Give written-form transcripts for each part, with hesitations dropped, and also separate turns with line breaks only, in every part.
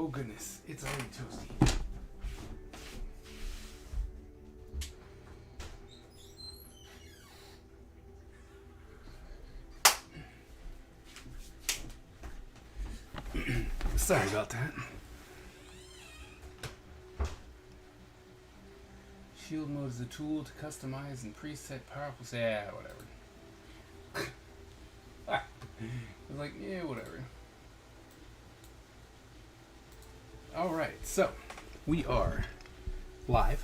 Oh goodness, it's already toasty. Sorry about that. Shield mode is a tool to customize and preset powerful. Yeah, whatever. I was like, yeah, whatever. Alright, so we are live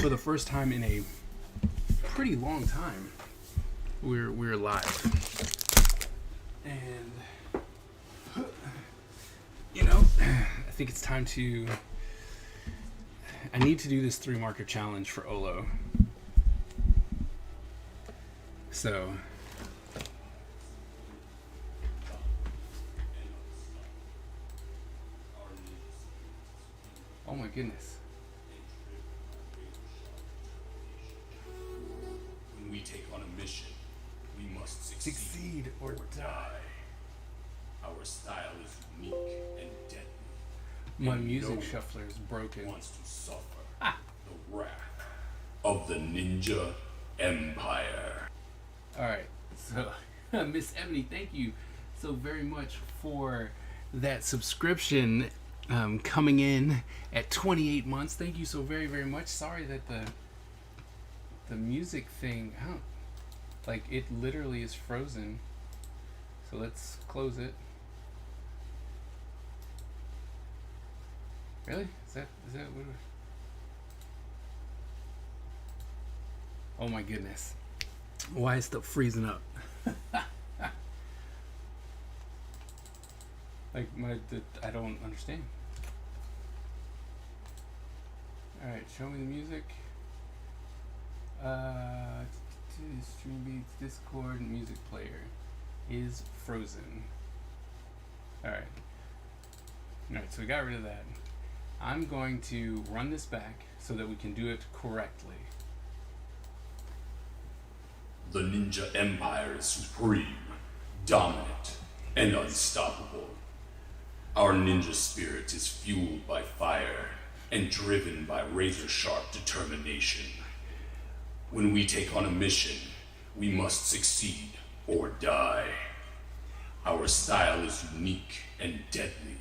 for the first time in a pretty long time. We're live. And I think it's time to I need to do this 3-marker challenge for Olo. So oh my goodness.
When we take on a mission, we must
Succeed or die.
Our style is unique and deadly.
My
And
music
no one
shuffler is broken.
wants to suffer the wrath of the Ninja Empire.
Alright, so Miss Ebony, thank you so very much for that subscription coming in at 28 months. Thank you so very, very much. Sorry that the music thing, like it literally is frozen. So let's close it. Really? Is that what? Oh my goodness. Why is stuff freezing up? Like I don't understand. Alright, show me the music. Stream beats, Discord, music player is frozen. Alright, so we got rid of that. I'm going to run this back so that we can do it correctly.
The Ninja Empire is supreme, dominant, and unstoppable. Our ninja spirit is fueled by fire and driven by razor-sharp determination. When we take on a mission, we must succeed or die. Our style is unique and deadly,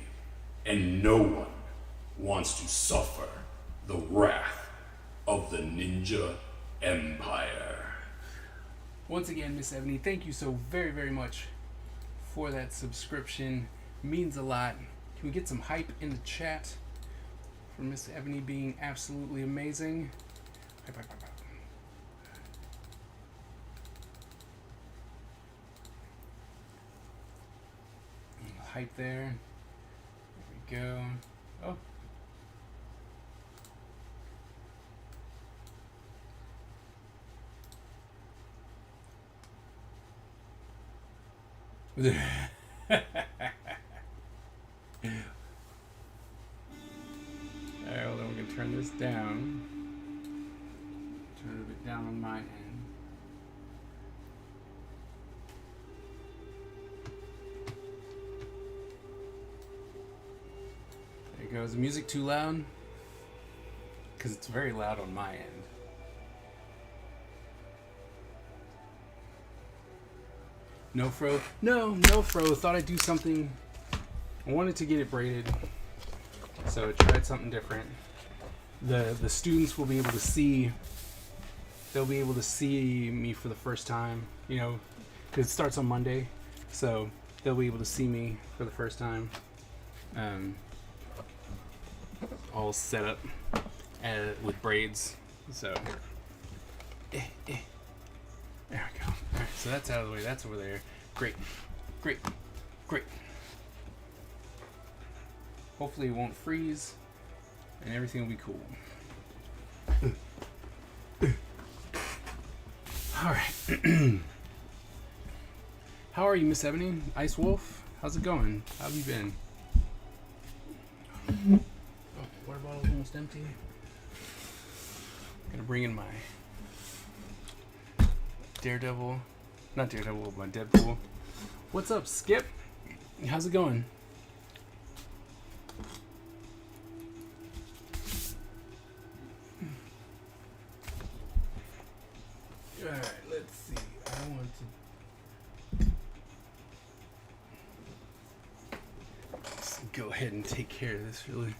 and no one wants to suffer the wrath of the Ninja Empire.
Once again, Miss Ebony, thank you so very, very much for that subscription. Means a lot. Can we get some hype in the chat for Miss Ebony being absolutely amazing? Hype, hype, hype, hype. Hype there. There we go. Oh. Alright, well then we can turn this down. Turn it a bit down on my end. There you go. Is the music too loud? Because it's very loud on my end. No fro? No fro. Thought I'd do something. I wanted to get it braided. So I tried something different. The students will be able to see. They'll be able to see me for the first time. Because it starts on Monday. So they'll be able to see me for the first time. All set up with braids. So there we go. Alright, so that's out of the way. That's over there. Great. Hopefully it won't freeze and everything will be cool. Alright. How are you, Miss Ebony? Ice Wolf? How's it going? How have you been? Oh, water bottle's almost empty. Gonna bring in my Daredevil. Not Daredevil, my Deadpool. What's up, Skip? How's it going? Alright, let's see. I want to just go ahead and take care of this. Really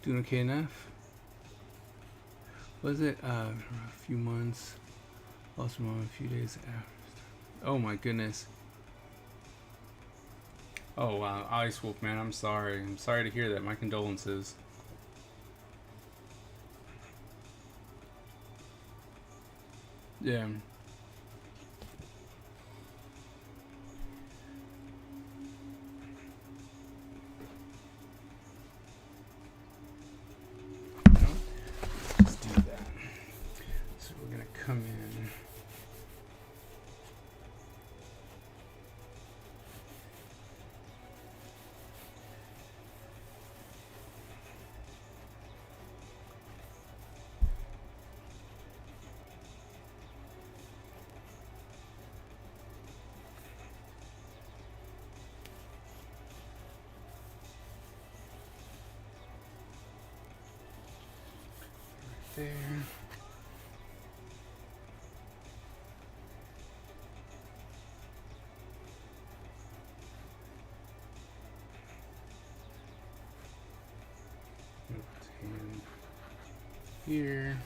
doing okay enough? Was it a few months? Lost my mom a few days after. Oh my goodness. Oh wow, Ice Wolf, man, I'm sorry. I'm sorry to hear that. My condolences. Yeah. No? Let's do that. So we're gonna come in. There. And here.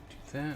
Do that.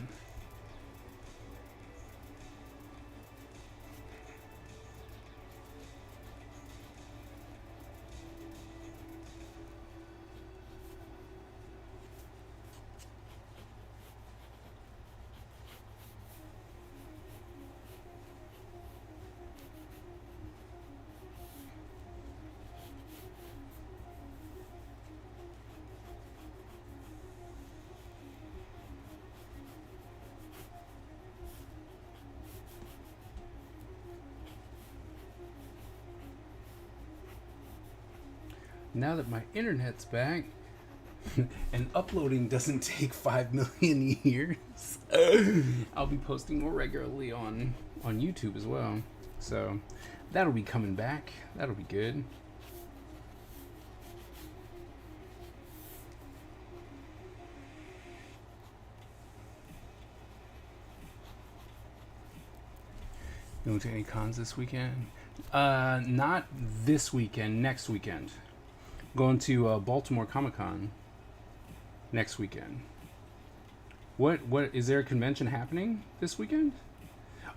Now that my internet's back and uploading doesn't take 5 million years, I'll be posting more regularly on YouTube as well. So that'll be coming back. That'll be good. Going to any cons this weekend? Not this weekend. Next weekend. Going to Baltimore Comic Con next weekend. What is there a convention happening this weekend?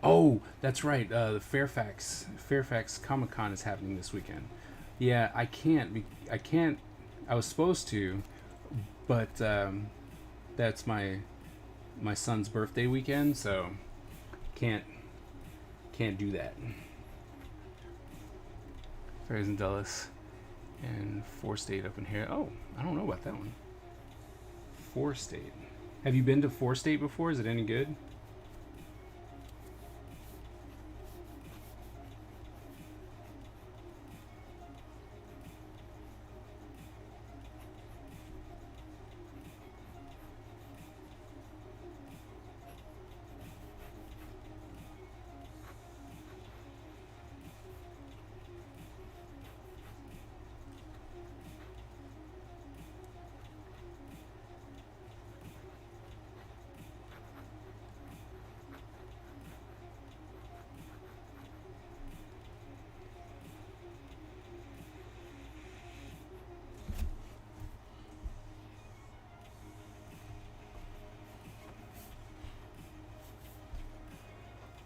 Oh, that's right. The Fairfax Comic Con is happening this weekend. Yeah, I can't. I was supposed to, but that's my son's birthday weekend, so can't do that. Fairies and Dulles. And 4 State up in here. Oh, I don't know about that one. 4 State. Have you been to 4 State before? Is it any good?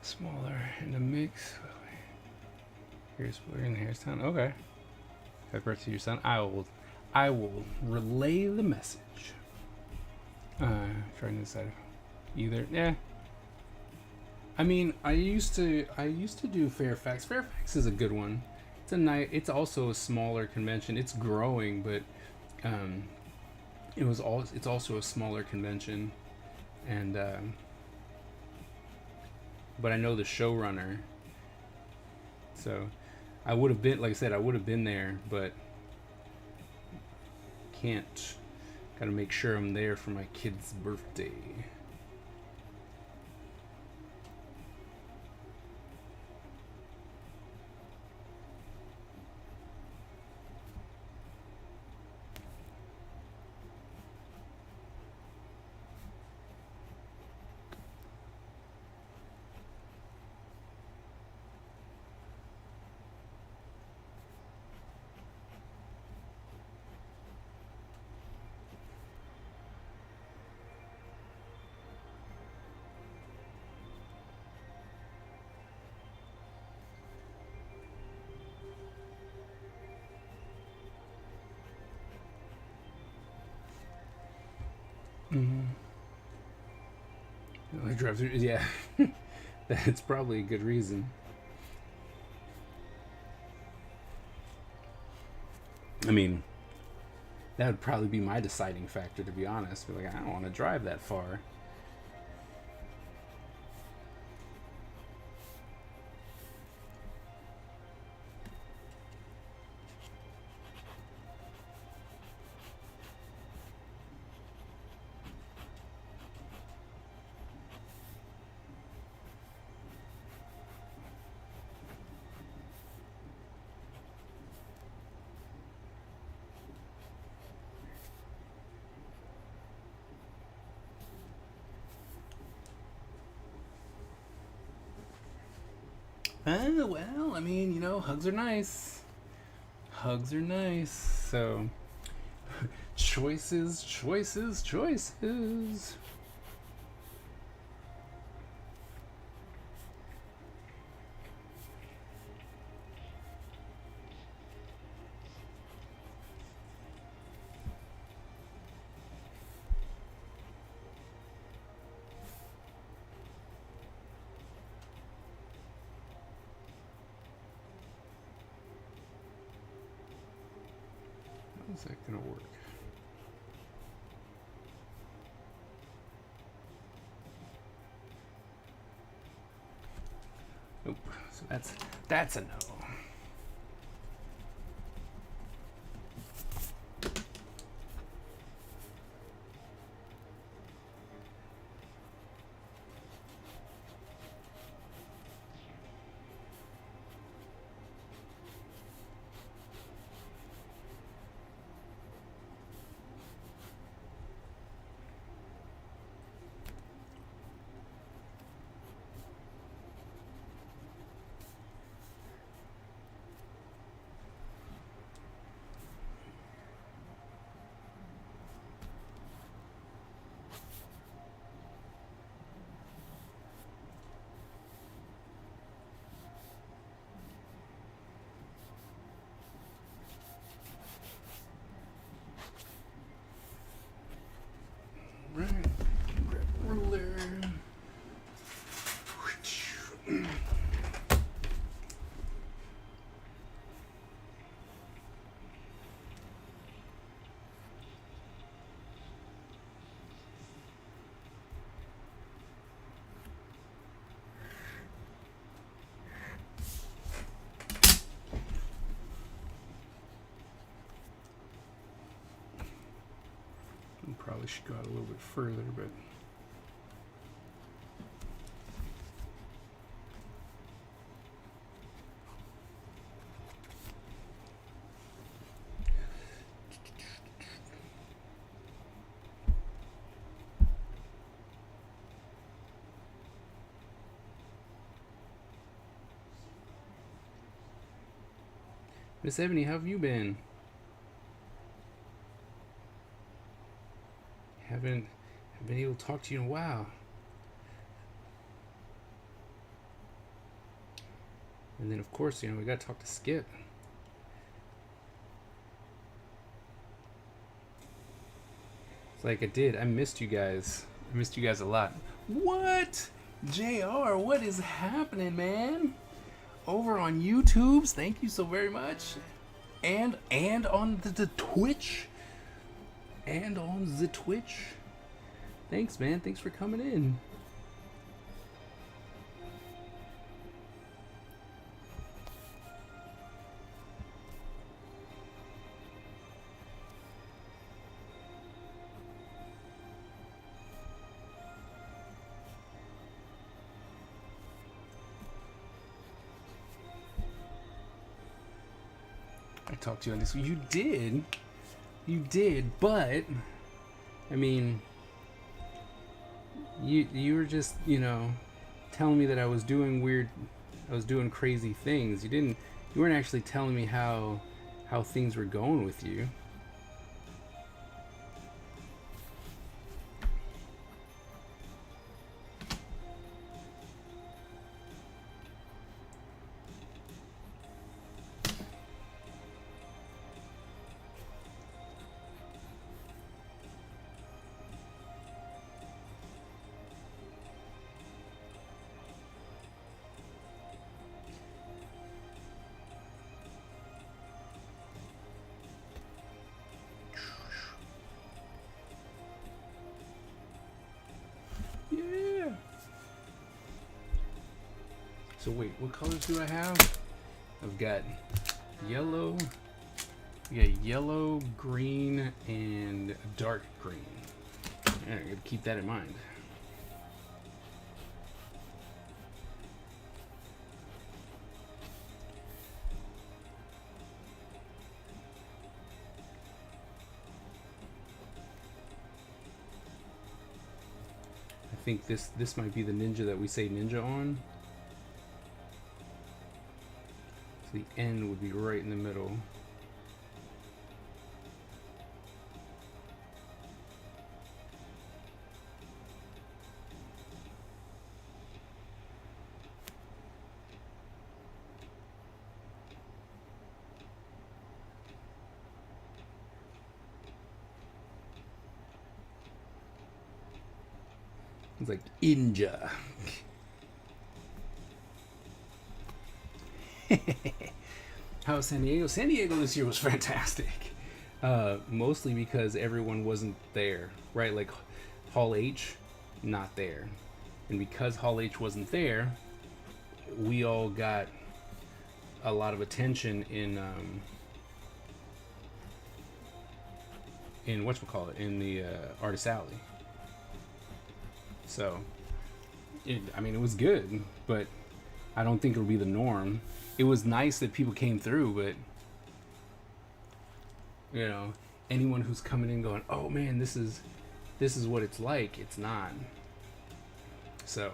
Smaller in the mix. Here's we're in Harristown. Okay. Happy birthday to your son. I will relay the message. Trying to decide either. Yeah. I mean, I used to do Fairfax. Fairfax is a good one. It's also a smaller convention. It's growing, but it's also a smaller convention, and but I know the showrunner, so I would have been, like I said, I would have been there, but can't. Gotta make sure I'm there for my kid's birthday. Mm-hmm. I drive through. Yeah, that's probably a good reason. I mean, that would probably be my deciding factor, to be honest. Be like, I don't want to drive that far. Well, I mean, you know, hugs are nice. Hugs are nice. So, choices, choices, choices. How's that gonna work? Nope. So that's a no. Right. Grab ruler. Probably should go out a little bit further, but Miss Ebony, how have you been? Haven't been able to talk to you in a while. And then, of course, you know, we got to talk to Skip. It's like I missed you guys. I missed you guys a lot. What? JR, what is happening, man? Over on YouTube's, thank you so very much. And on the Twitch. And on the Twitch. Thanks, man. Thanks for coming in. I talked to you on this. You did, but I mean, you were just, you know, telling me that I was doing crazy things. You weren't actually telling me how things were going with you. So wait, what colors do I have? I've got yellow. We got yellow, green, and dark green. Yeah, I gotta keep that in mind. I think this might be the ninja that we say ninja on. So the N would be right in the middle. It's like Inja. How was San Diego? San Diego this year was fantastic. Mostly because everyone wasn't there, right? Like Hall H, not there. And because Hall H wasn't there, we all got a lot of attention in whatchamacallit, in the Artist Alley. So, I mean, it was good, but I don't think it'll be the norm. It was nice that people came through, but, you know, anyone who's coming in going, oh man, this is what it's like, it's not. So,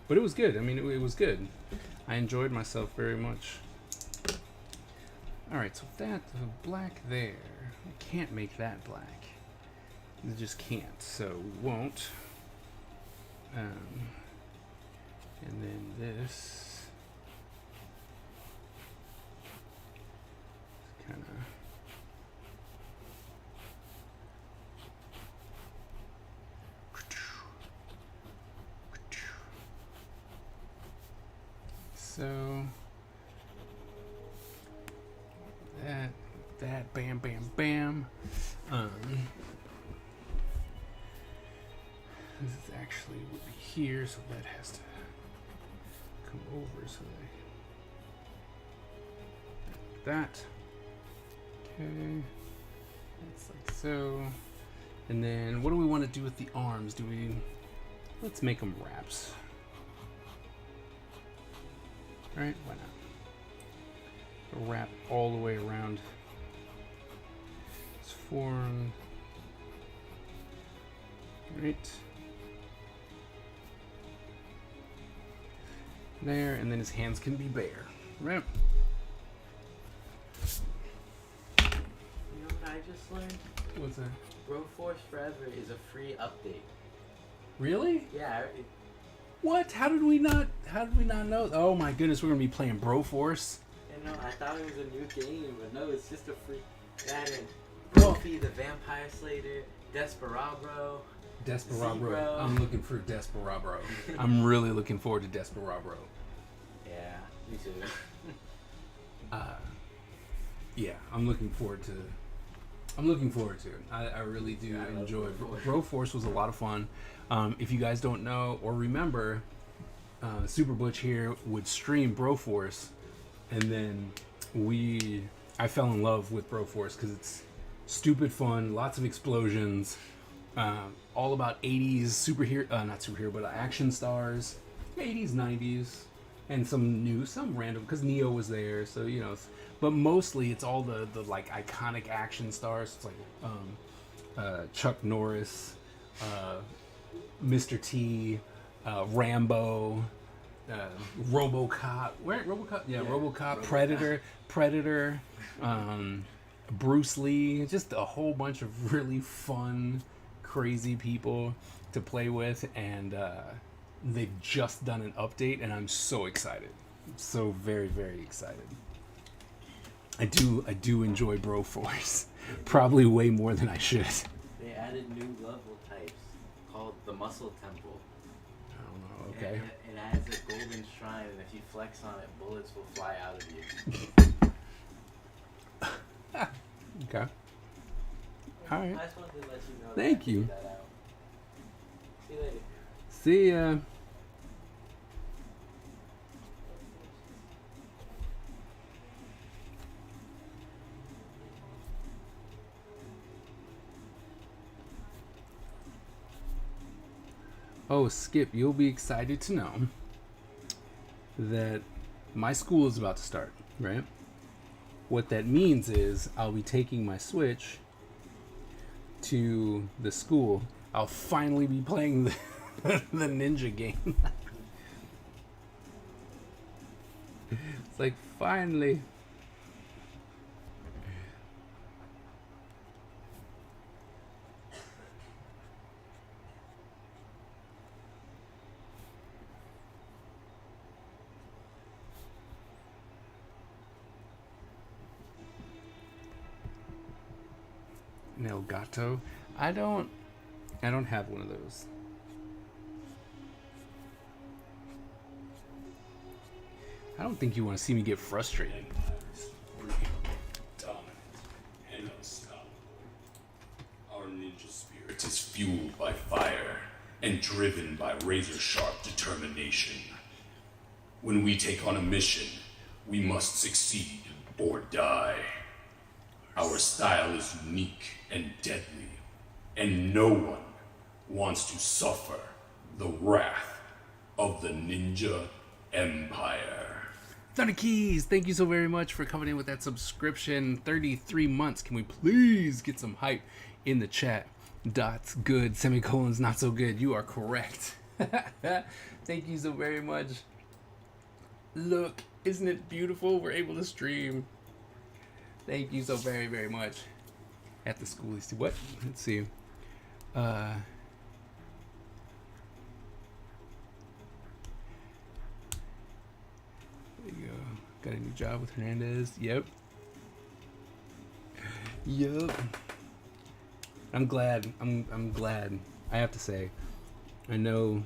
but it was good. I mean, it was good. I enjoyed myself very much. All right, so that black there, I can't make that black. I just can't, so we won't. And then this kind of so that bam bam bam. This is actually would be here, so that has to come over so that. Okay, that's like so. And then what do we want to do with the arms? Let's make them wraps. Right? Why not? A wrap all the way around this form. Right. There, and then his hands can be bare. Right.
You know what I just learned?
What's that?
Broforce Forever is a free update.
Really?
Yeah.
What? How did we not know? Oh my goodness, we're gonna be playing Broforce.
You know, I thought it was a new game, but no, it's just a free. That and
Well-
Brophy, the Vampire Slayer, Desperado.
Desperado.
Zebro.
I'm looking for Desperado. I'm really looking forward to Desperado.
Yeah, me too.
Yeah, I'm looking forward to it. I really do enjoy it. Broforce was a lot of fun. If you guys don't know or remember, Super Butch here would stream Broforce, and then I fell in love with Broforce because it's stupid fun, lots of explosions, all about 80s not superhero, but action stars, 80s, 90s, and some random, because Neo was there, so, you know, but mostly it's all the like iconic action stars. It's like Chuck Norris, Mr. T, Rambo, RoboCop. RoboCop? Yeah, RoboCop, Predator, Bruce Lee. Just a whole bunch of really fun, crazy people to play with, and they've just done an update, and I'm so excited. So very, very excited. I do enjoy Broforce, probably way more than I should.
They added new level types called the Muscle Temple.
I don't know. Okay.
And it adds a golden shrine, and if you flex on it, bullets will fly out of you.
Okay. All right.
I just wanted to let you know.
Thank
that I
you.
figured that out. See you later.
See ya. Oh, Skip, you'll be excited to know that my school is about to start, right? What that means is I'll be taking my Switch to the school. I'll finally be playing the Ninja game. It's like, finally. Nel Gato. I don't have one of those. I don't think you want to see me get frustrated.
Dominant and unstoppable. Our ninja spirit is fueled by fire and driven by razor-sharp determination. When we take on a mission, we must succeed or die. Our style is unique and deadly, and no one wants to suffer the wrath of the Ninja Empire.
Thunder Keys, thank you so very much for coming in with that subscription. 33 months. Can we please get some hype in the chat? Dots good, semicolons not so good. You are correct. Thank you so very much. Look, isn't it beautiful? We're able to stream. Thank you so very, very much. At the school, what? Let's see. There you go. Got a new job with Hernandez. Yep. I'm glad. I'm glad. I have to say, I know.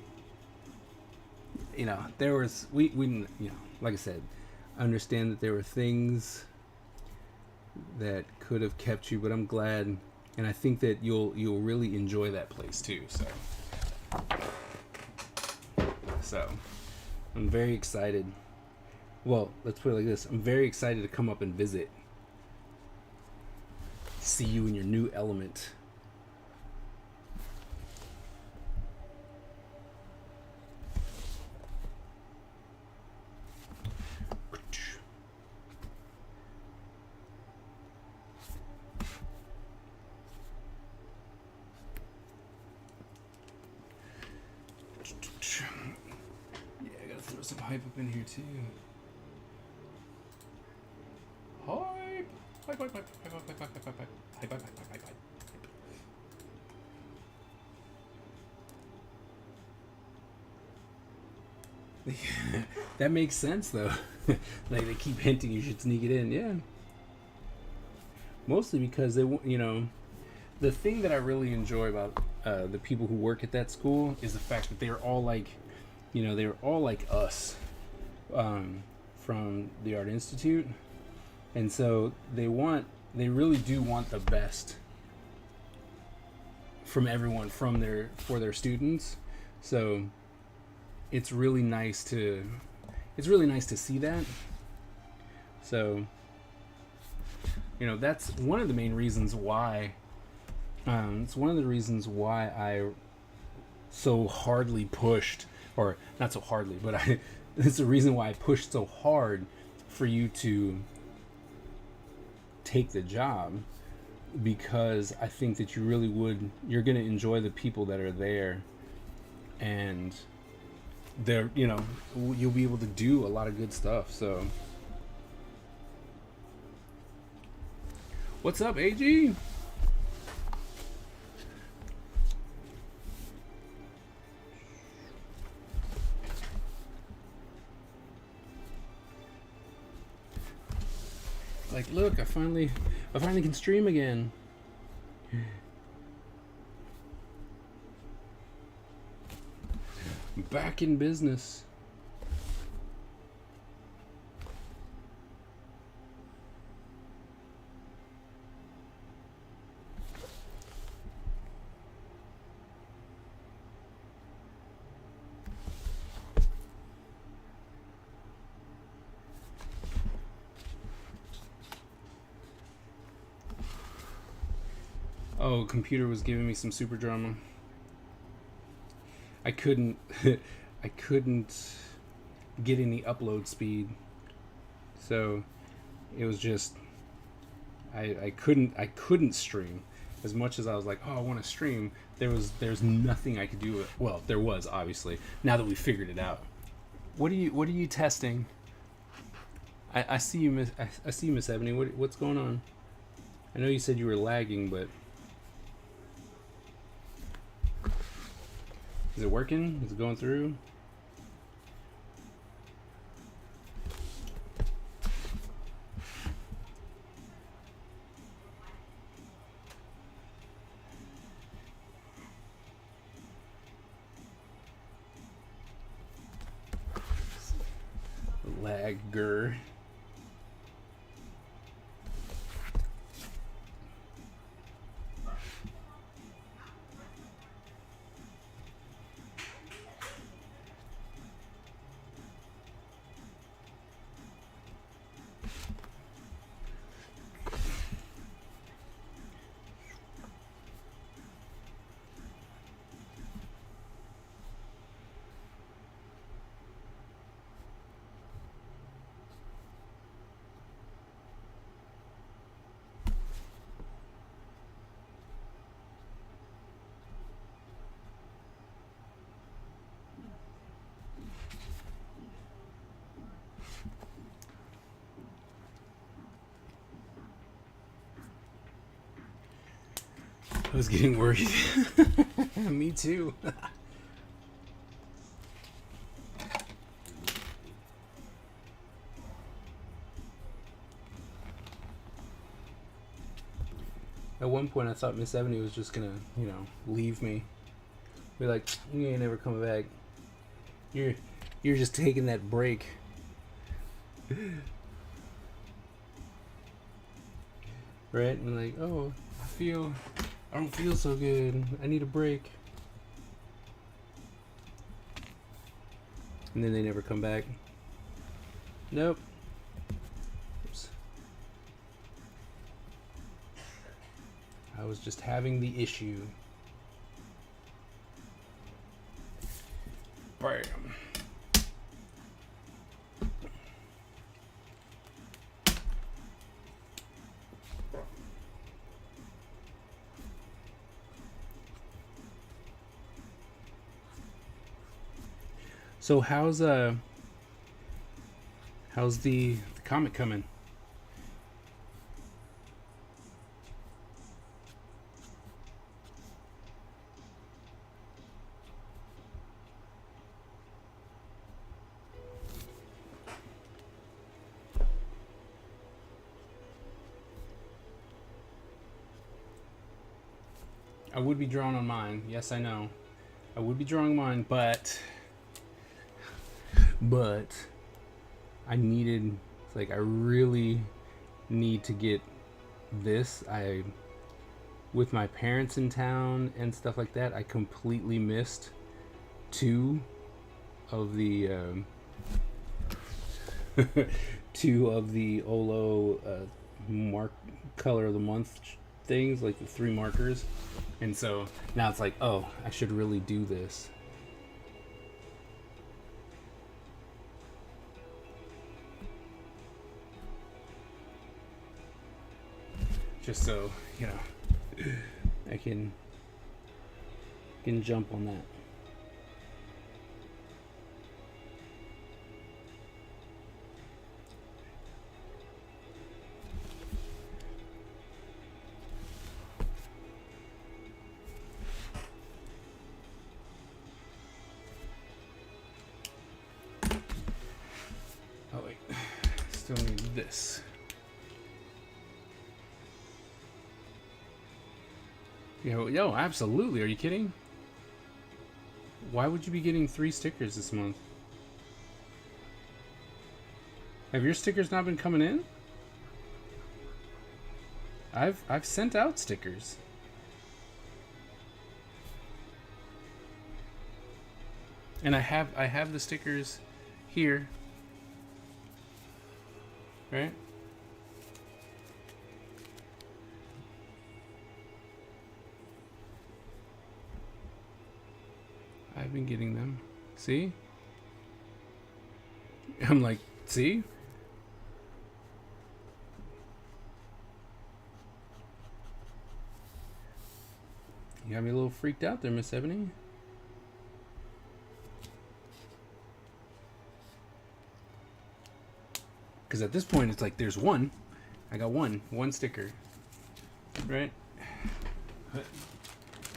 You know, there was we you know, like I said, I understand that there were things that could have kept you, but I'm glad, and I think that you'll really enjoy that place too. So I'm very excited. Well, let's put it like this: I'm very excited to come up and visit, see you in your new element. Some hype up in here too. Hype! Hype. That makes sense though. Like they keep hinting you should sneak it in. Yeah. Mostly because they, you know, the thing that I really enjoy about the people who work at that school is the fact that they're all like, you know, they're all like us from the Art Institute, and so they really do want the best from everyone for their students. So it's really nice to see that. So, you know, that's one of the main reasons why it's one of the reasons why I so hardly pushed, or not so hardly, but it's the reason why I pushed so hard for you to take the job, because I think that you're going to enjoy the people that are there, and they're, you know, you'll be able to do a lot of good stuff. So what's up, AG? Like, look, I finally can stream again. Back in business. Oh, computer was giving me some super drama. I couldn't I couldn't get any upload speed, so it was just I couldn't stream as much as I was like, oh, I want to stream. There's nothing I could do. Well, there was, obviously, now that we figured it out. What are you testing? I see you, I see you, Miss Ebony. What's going on? I know you said you were lagging, but is it working? Is it going through? Lagger. I was getting worried. Me too. At one point, I thought Miss Ebony was just gonna, leave me. Be like, you ain't never coming back. You're just taking that break. Right? And like, oh, I don't feel so good. I need a break. And then they never come back. Nope. Oops. I was just having the issue. Bam. So how's the comic coming? I would be drawing on mine. Yes, I know. I would be drawing mine, but I really need to get this. With my parents in town and stuff like that, I completely missed 2 of the Olo mark color of the month things, like the 3 markers, and so now it's like, oh, I should really do this. Just so, I can jump on that. Oh wait, still need this. Yo, absolutely. Are you kidding? Why would you be getting 3 stickers this month? Have your stickers not been coming in? I've sent out stickers. And I have the stickers here. Right? I've been getting them. See? I'm like, see? You got me a little freaked out there, Miss Ebony. Because at this point, it's like there's one. I got one sticker, right?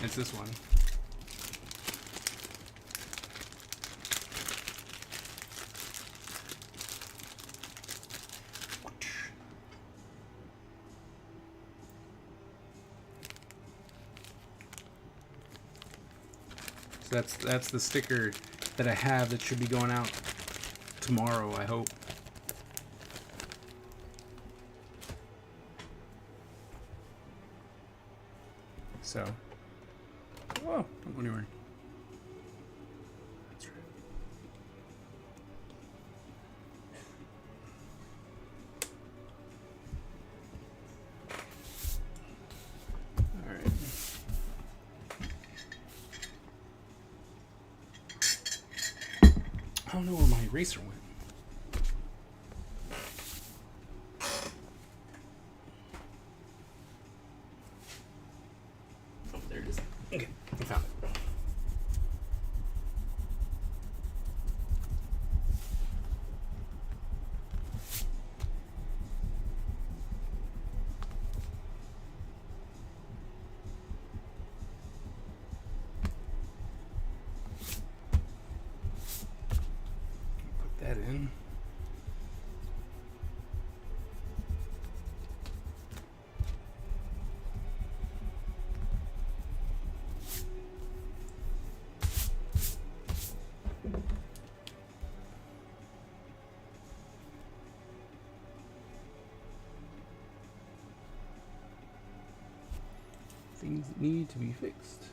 It's this one. So that's the sticker that I have that should be going out tomorrow, I hope. So, whoa, don't go anywhere. That's right. All right. I don't know where my eraser went. Oh, there it is. Okay, I found it. Put that in. Things need to be fixed.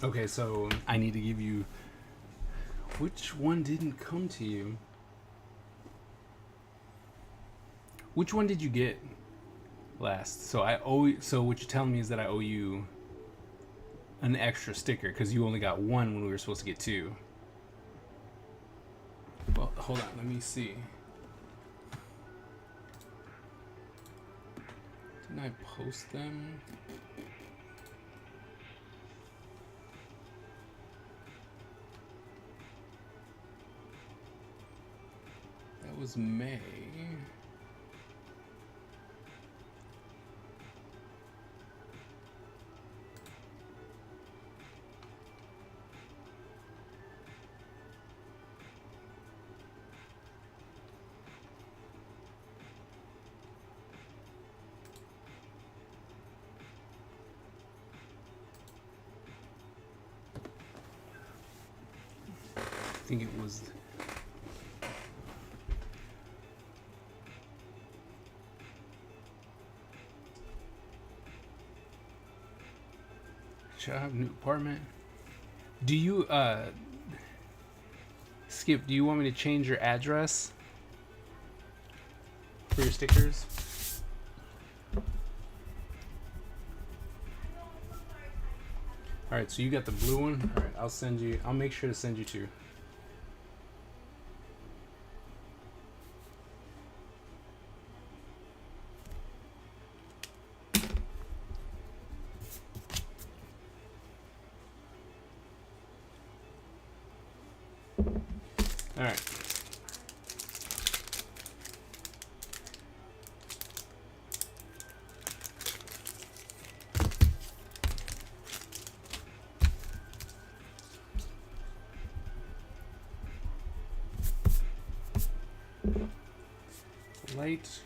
Okay, so I need to give you. Which one didn't come to you? Which one did you get last? So I owe. So what you're telling me is that I owe you an extra sticker because you only got one when we were supposed to get two. Well, hold on. Let me see. Didn't I post them? That was May. I think it was. Job, new apartment. Do you Skip, do you want me to change your address for your stickers? Alright, so you got the blue one? Alright, I'll make sure to send you two. Alright. Light.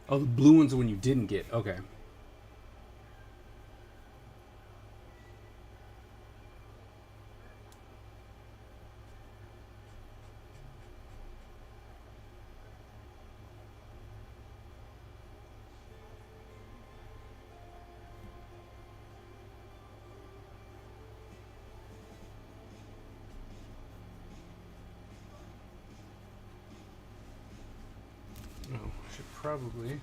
Oh, the blue one's the one you didn't get. Okay. probably.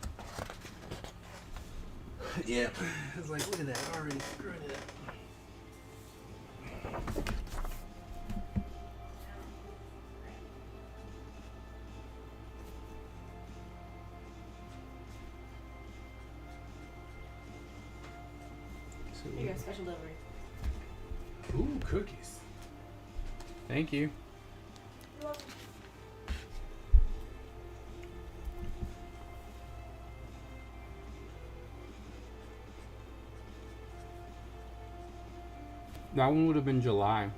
Yep. I was like, look at that, already screwing it up. So,
Here you go, special delivery.
ooh, cookies. Thank you.
You're welcome.
That one would have been July.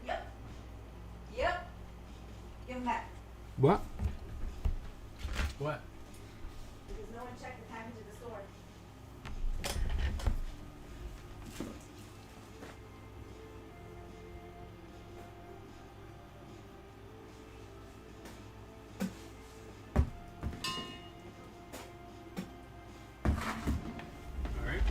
Yep. Yep. Give him that.
What? What?
Because no one checked the package at the store.
All right.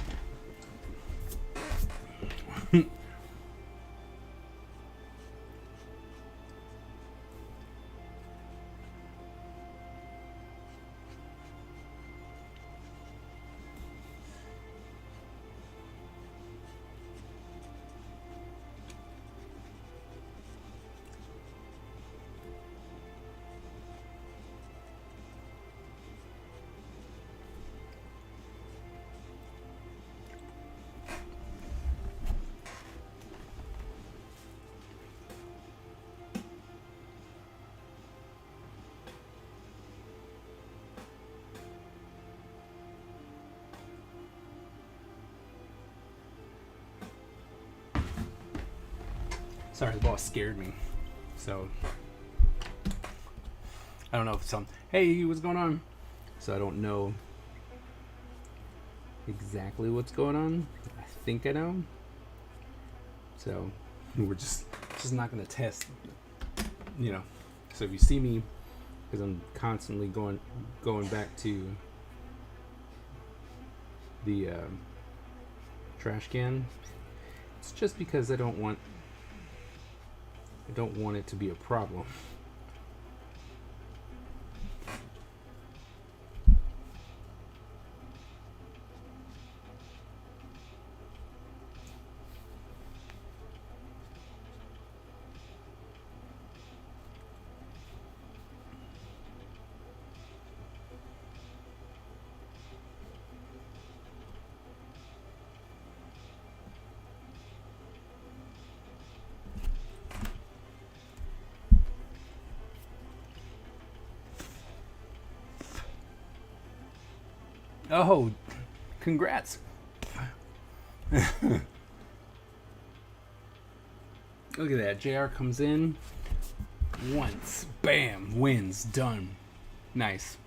Sorry, the boss scared me. So I don't know if some. Hey, what's going on? So I don't know exactly what's going on. I think I know. So we're just not gonna test, you know. So if you see me, because I'm constantly going back to the trash can, it's just because I don't want it to be a problem. Oh, congrats. Look at that. JR comes in once. Bam. Wins. Done. Nice.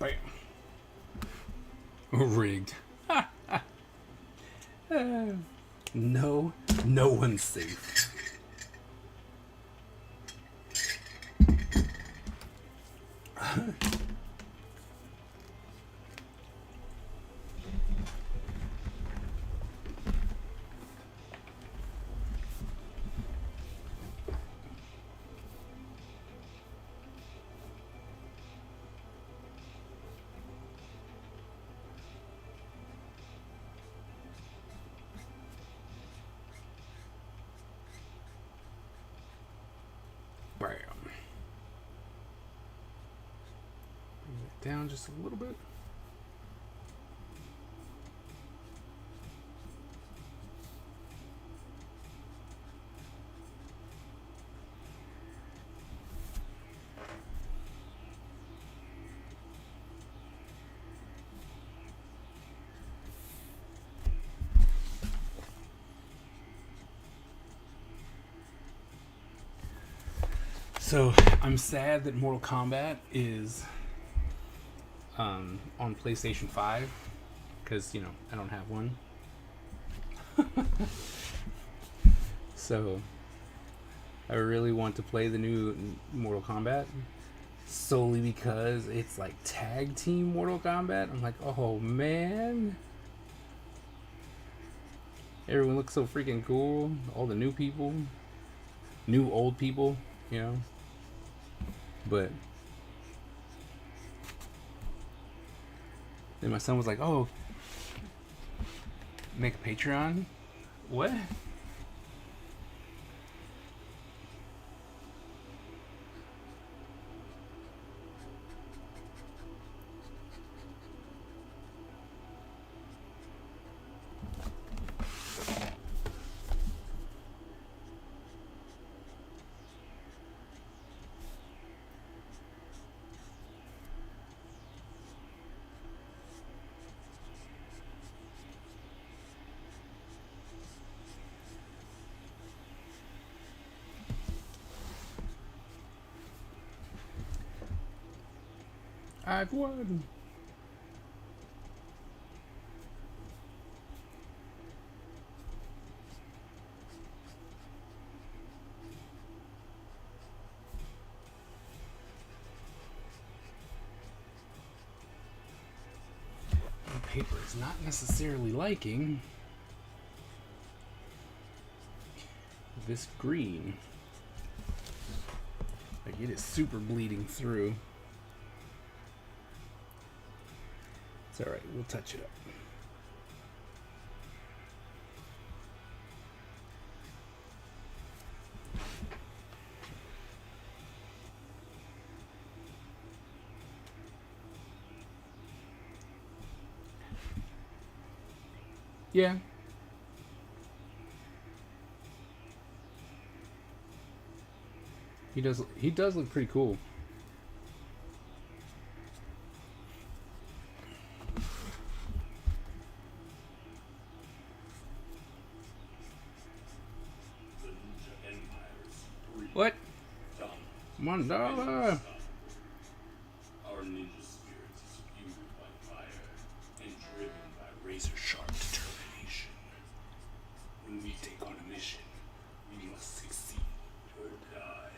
Bam. Rigged. No one's safe. down just a little bit. So I'm sad that Mortal Kombat is on PlayStation 5 because, you know, I don't have one. So I really want to play the new Mortal Kombat solely because it's like tag team Mortal Kombat. I'm like, oh man, everyone looks so freaking cool. All the new people, new old people, you know. But then my son was like, oh, make a Patreon? What? I've won. The paper is not necessarily liking this green. Like, it is super bleeding through. It's alright, we'll touch it up. Yeah. He does look pretty cool. What? Mandala!
Our ninja spirit is fueled by fire and driven by razor-sharp determination. When we take on a mission, we must succeed or die.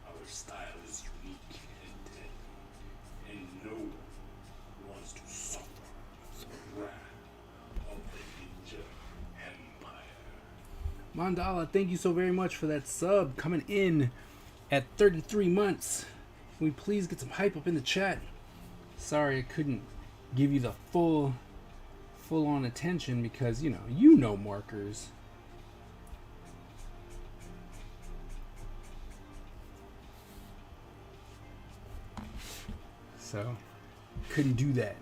Our style is unique and deadly, and no one wants to suffer the wrath of the Ninja Empire.
Mandala, thank you so very much for that sub coming in at 33 months. Can we please get some hype up in the chat? Sorry I couldn't give you the full on attention because, you know markers. So, couldn't do that.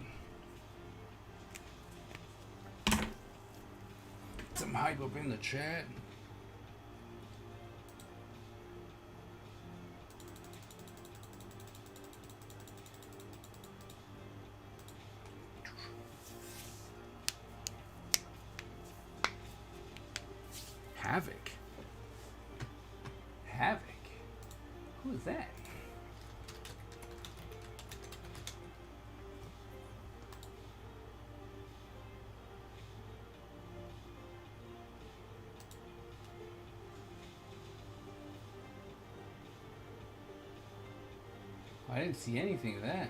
Some hype up in the chat. Havoc? Who is that? I didn't see anything of that.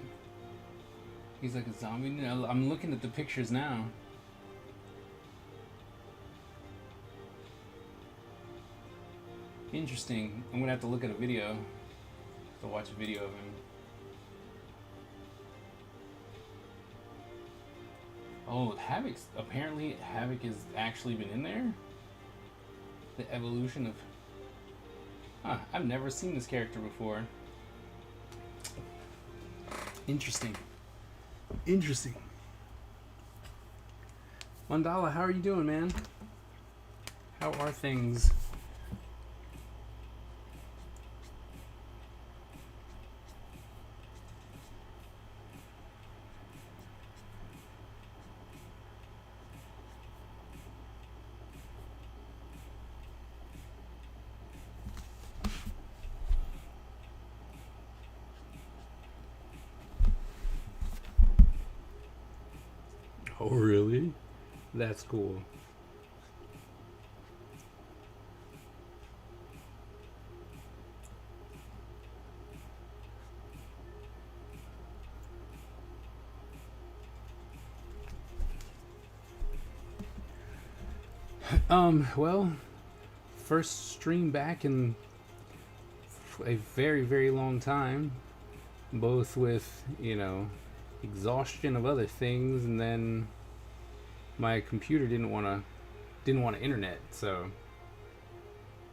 He's like a zombie. No, I'm looking at the pictures now. Interesting. I'm gonna have to look at a video. To watch a video of him. Oh, apparently Havoc has actually been in there? The evolution of... Huh, I've never seen this character before. Interesting. Interesting. Mandala, how are you doing, man? How are things? Oh, really? That's cool. Well, first stream back in a very, very long time, both with, exhaustion of other things, and then my computer didn't want to internet, so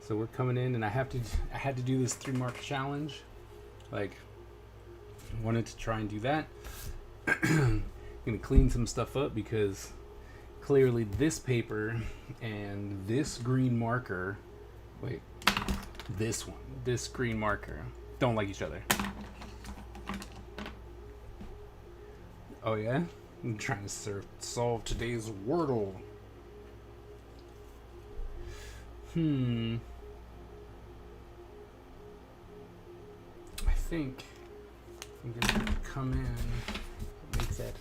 we're coming in, and I had to do this 3-mark challenge. Like, wanted to try and do that. Gonna clean some stuff up because clearly this paper and this green marker, this green marker don't like each other. Oh yeah? I'm trying to solve today's Wordle. I think I'm gonna come in, make that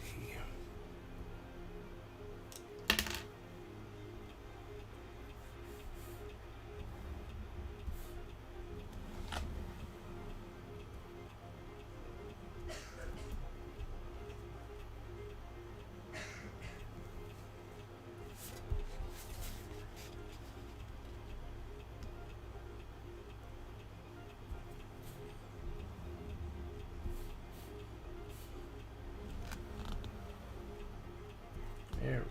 there we go.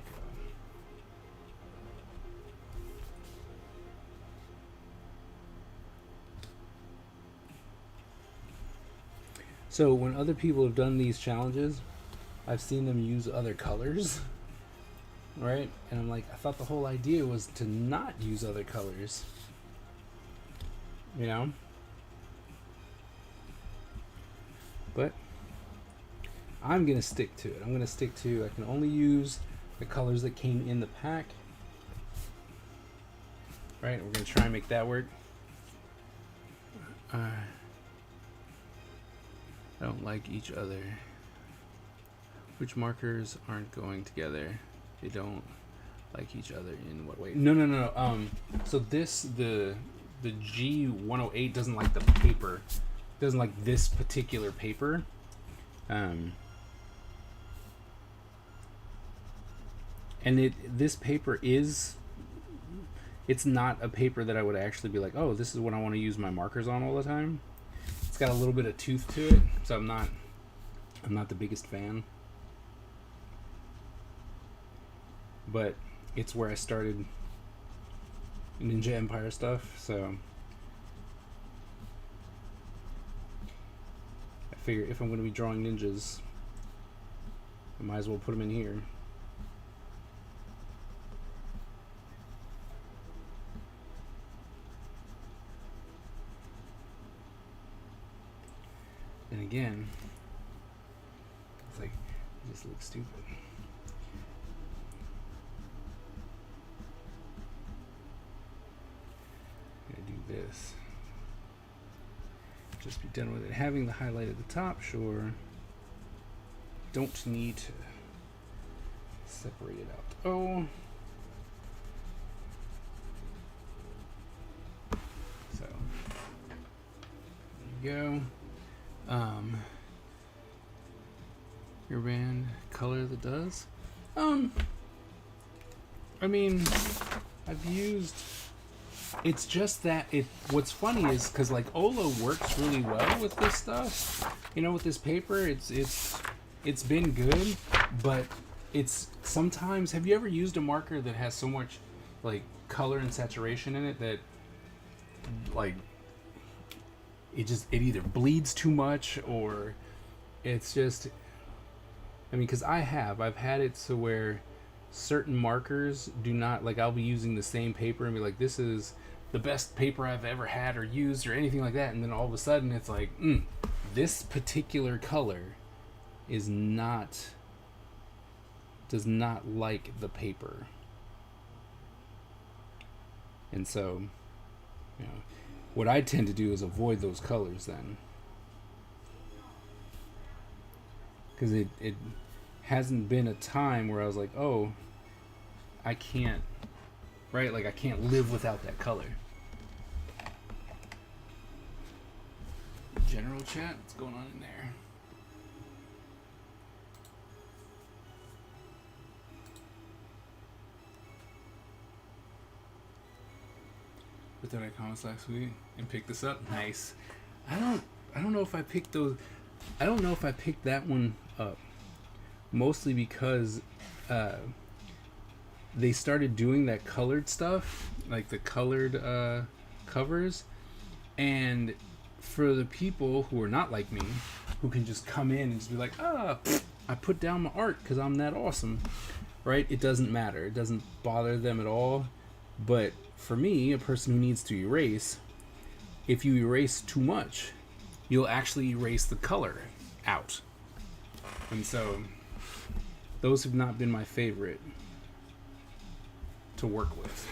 So when other people have done these challenges, I've seen them use other colors, right? And I'm like, I thought the whole idea was to not use other colors, But I'm gonna stick to it. I can only use the colors that came in the pack. Right, we're gonna try and make that work. I don't like each other. Which markers aren't going together? They don't like each other in what way? No. So the G108 doesn't like the paper. Doesn't like this particular paper. And this paper it's not a paper that I would actually be like, oh, this is what I want to use my markers on all the time. It's got a little bit of tooth to it, so I'm not the biggest fan. But it's where I started Ninja Empire stuff, so I figure if I'm going to be drawing ninjas, I might as well put them in here. And again, it's like, it just looks stupid. I'm gonna do this. Just be done with it. Having the highlight at the top, sure. Don't need to separate it out. Oh. So, there you go. Your band color that does. I mean, I've used. It's just that what's funny is because like Ola works really well with this stuff. With this paper, it's been good, but it's sometimes. Have you ever used a marker that has so much like color and saturation in it that like it either bleeds too much or it's just, I mean, because I've had it so where certain markers do not, like, I'll be using the same paper and be like, this is the best paper I've ever had or used or anything like that, and then all of a sudden it's like, this particular color is not, does not like the paper. And so, you know, what I tend to do is avoid those colors then. Because it hasn't been a time where I was like, oh, I can't, right? Like, I can't live without that color. General chat, what's going on in there? But then I comments last week and picked this up. Nice. I don't know if I picked those. I don't know if I picked that one up. Mostly because they started doing that colored stuff, like the colored covers, and for the people who are not like me, who can just come in and just be like, I put down my art because I'm that awesome, right? It doesn't matter. It doesn't bother them at all. But for me, a person who needs to erase, if you erase too much, you'll actually erase the color out. And so those have not been my favorite to work with.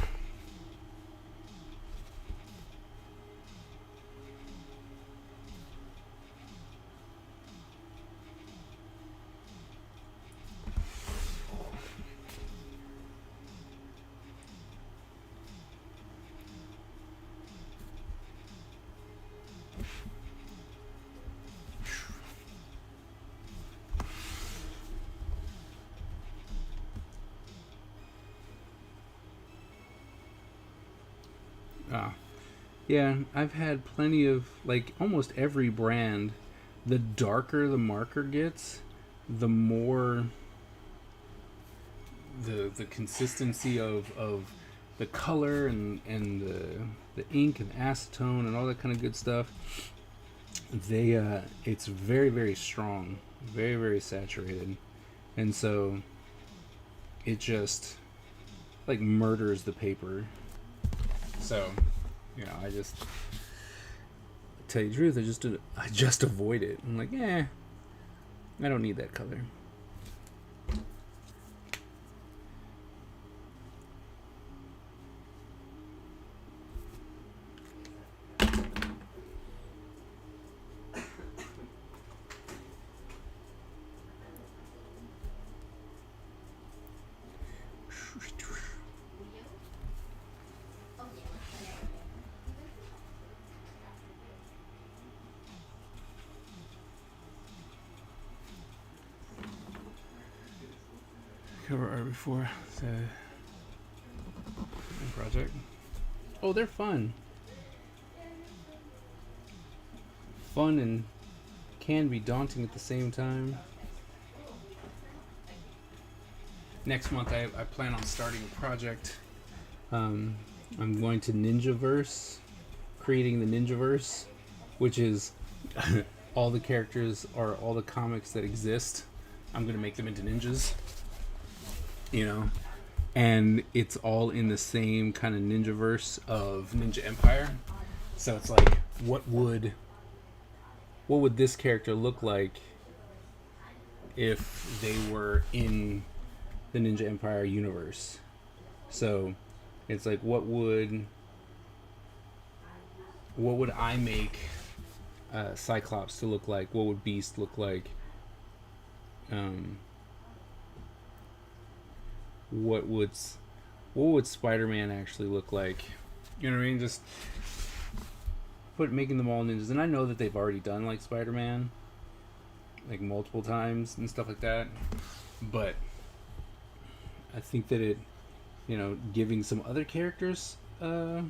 Yeah, I've had plenty of, like, almost every brand. The darker the marker gets, the more the consistency of the color and the ink and acetone and all that kind of good stuff. It's very, very strong, very, very saturated, and so it just, like, murders the paper. So, you know, I just, tell you the truth, I just avoid it. I'm like, I don't need that color. Cover art before the project. Oh, they're fun. Fun and can be daunting at the same time. Next month I plan on starting a project. I'm going to NINJAverse, creating the NINJAverse, which is all the characters or all the comics that exist. I'm going to make them into ninjas. You know, and it's all in the same kind of ninjaverse of Ninja Empire. So it's like, what would this character look like if they were in the Ninja Empire universe? So it's like, what would I make Cyclops to look like? What would Beast look like? What would Spider-Man actually look like? You know what I mean? Just making them all ninjas. And I know that they've already done, like, Spider-Man, like, multiple times and stuff like that. But I think that it, you know, giving some other characters the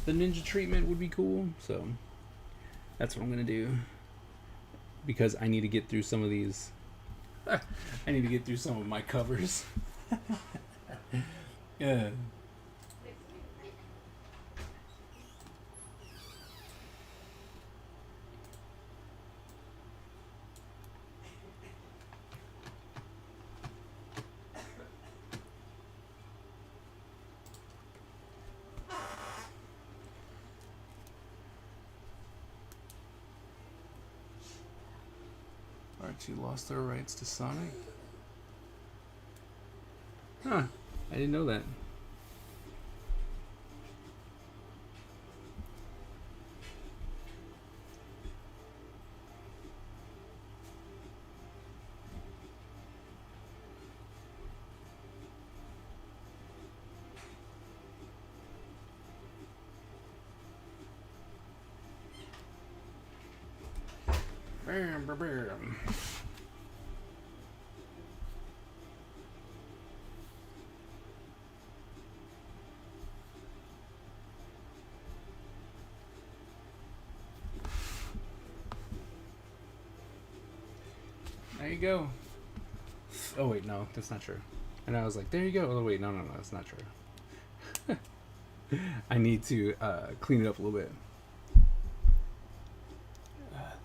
ninja treatment would be cool. So that's what I'm gonna do, because I need to get through some of these. I need to get through some of my covers. Yeah. Archie lost their rights to Sonic. Huh. I didn't know that. Bam, bam, bam. There you go. Oh wait, no, that's not true. And I was like, there you go. Oh wait, no, that's not true. I need to clean it up a little bit.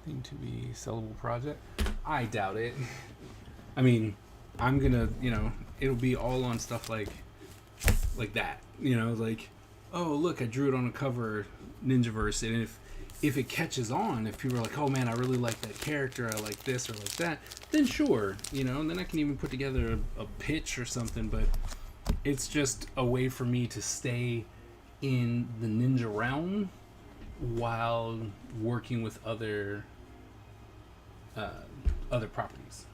Thing to be sellable project? I doubt it. I mean, I'm gonna, it'll be all on stuff like that. Like, oh look, I drew it on a cover, Ninjaverse, and if it catches on, if people are like, oh man, I really like that character, I like this or like that, then sure, and then I can even put together a pitch or something. But it's just a way for me to stay in the ninja realm while working with other properties.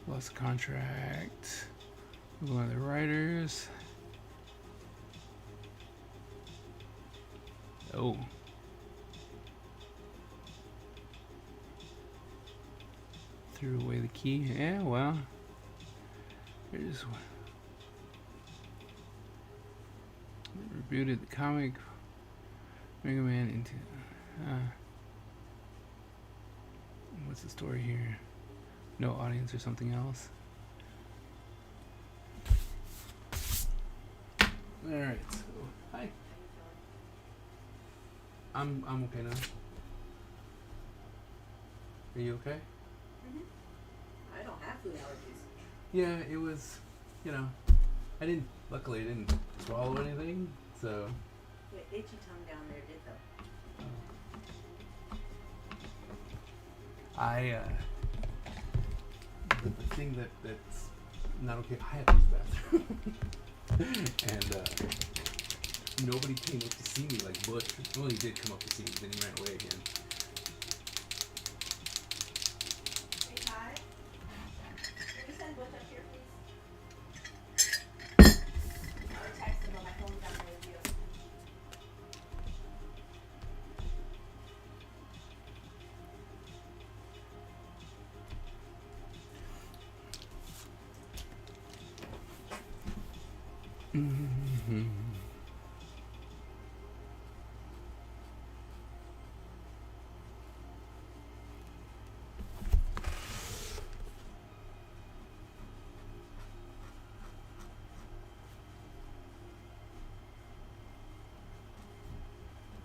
Lost contract with one of the writers. Oh. Threw away the key. Yeah, well. Here's one. Rebooted the comic Mega Man into what's the story here? No audience or something else. Alright, so hi. I'm okay now. Are you okay?
I don't have food allergies.
Yeah, it was, luckily I didn't swallow anything, so.
The itchy tongue down there did though.
The thing that's not okay, I had to use the bathroom. And nobody came up to see me like Butch. Well, he did come up to see me, then he ran away again.
Hey, Ty. Can you send Butch up here, please? Or text him on my phone down there with you.
Mm-hmm.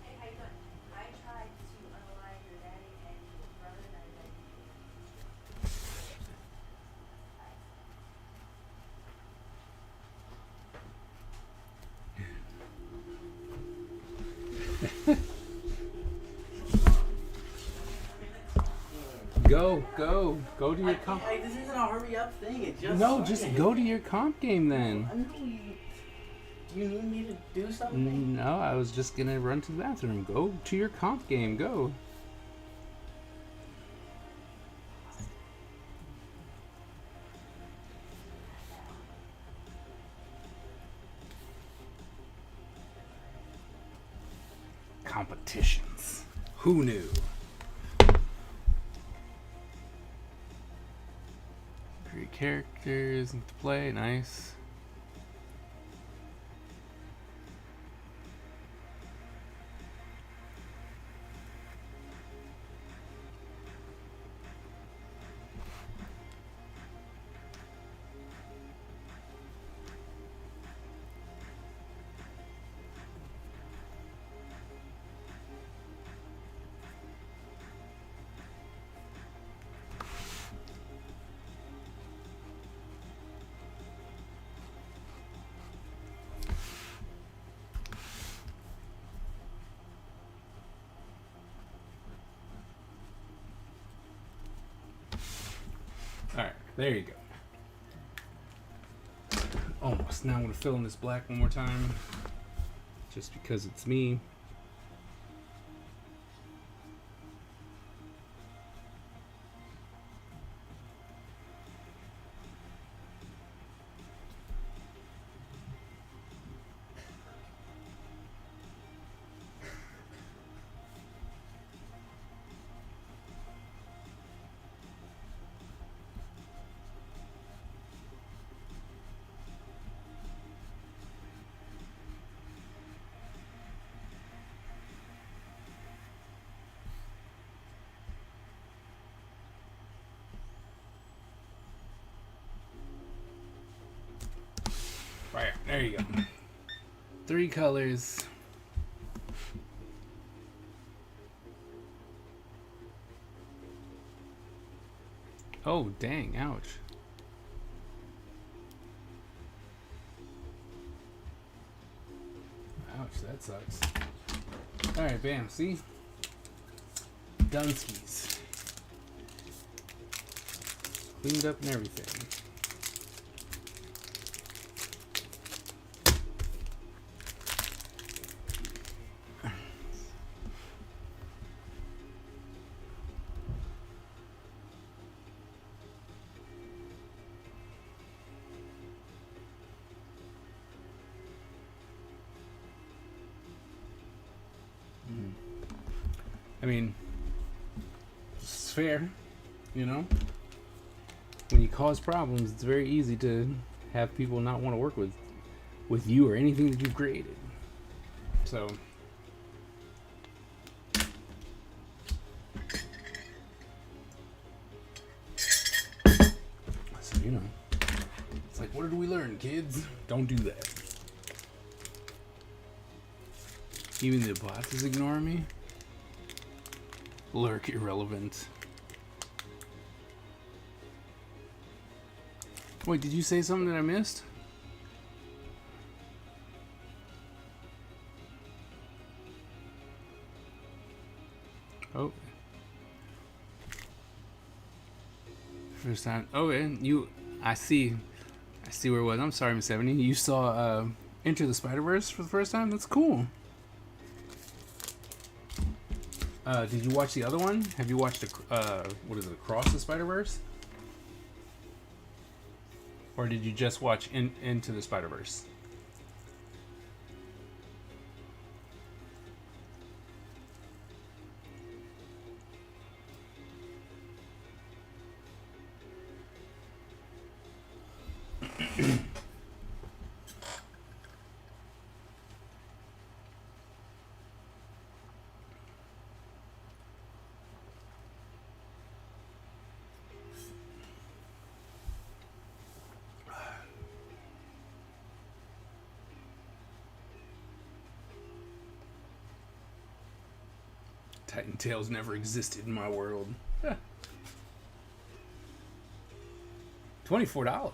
Hey, how you doing? I tried to unalive your daddy and your brother, and I didn't. Go to your comp.
Hey, this isn't a hurry up thing. It just
No, just go to your comp game then.
I know you. Do you need me to do something?
No, I was just gonna run to the bathroom. Go to your comp game. Go. Competitions. Who knew? Create characters and to play. Nice. There you go. Almost. Now I'm going to fill in this black one more time. Just because it's me. Right, there you go. 3 colors. Oh, dang, ouch. Ouch, that sucks. Alright, bam, see? Dunskies. Cleaned up and everything. I mean, it's fair, you know? When you cause problems, it's very easy to have people not want to work with you or anything that you've created. So, you know, it's like, what did we learn, kids? Don't do that. Even the bots is ignoring me. Lurk irrelevant. Wait, did you say something that I missed? Oh. First time. Okay, I see where it was. I'm sorry, Miss Ebony. You saw Enter the Spider-Verse for the first time? That's cool. Did you watch the other one? Have you watched what is it, Across the Spider-Verse? Or did you just watch Into the Spider-Verse? Titan Tails never existed in my world. $24.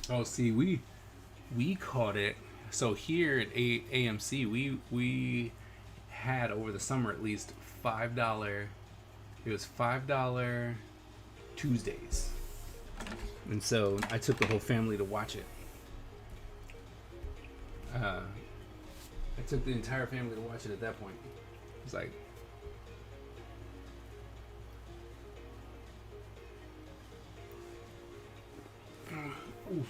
Oh, see, we caught it. So here at AMC, we had over the summer at least $5. It was $5 Tuesdays, and so I took the whole family to watch it. I took the entire family to watch it at that point. It was like, oof.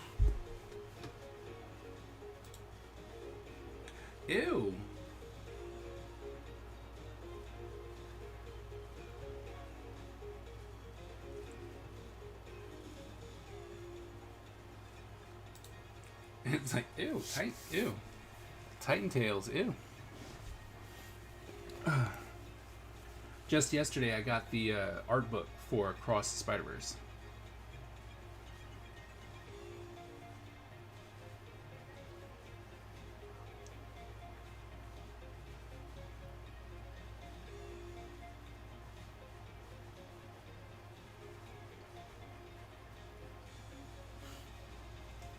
Ew. It's like, ew, ew. Titan Tails, ew. Just yesterday, I got the art book for Across the Spider-Verse.